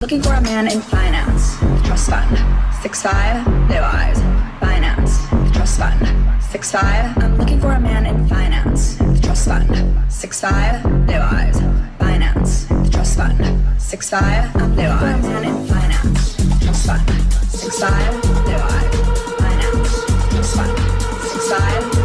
Looking for a man in finance, trust fund, 6'5", blue eyes, finance, trust fund, 6'5". I'm looking for a man in finance, trust fund, 6'5", blue eyes, finance, trust fund, 6'5", I'm blue eyes. For a man in finance, trust fund, 6'5", blue eyes, finance, trust fund, 6'5".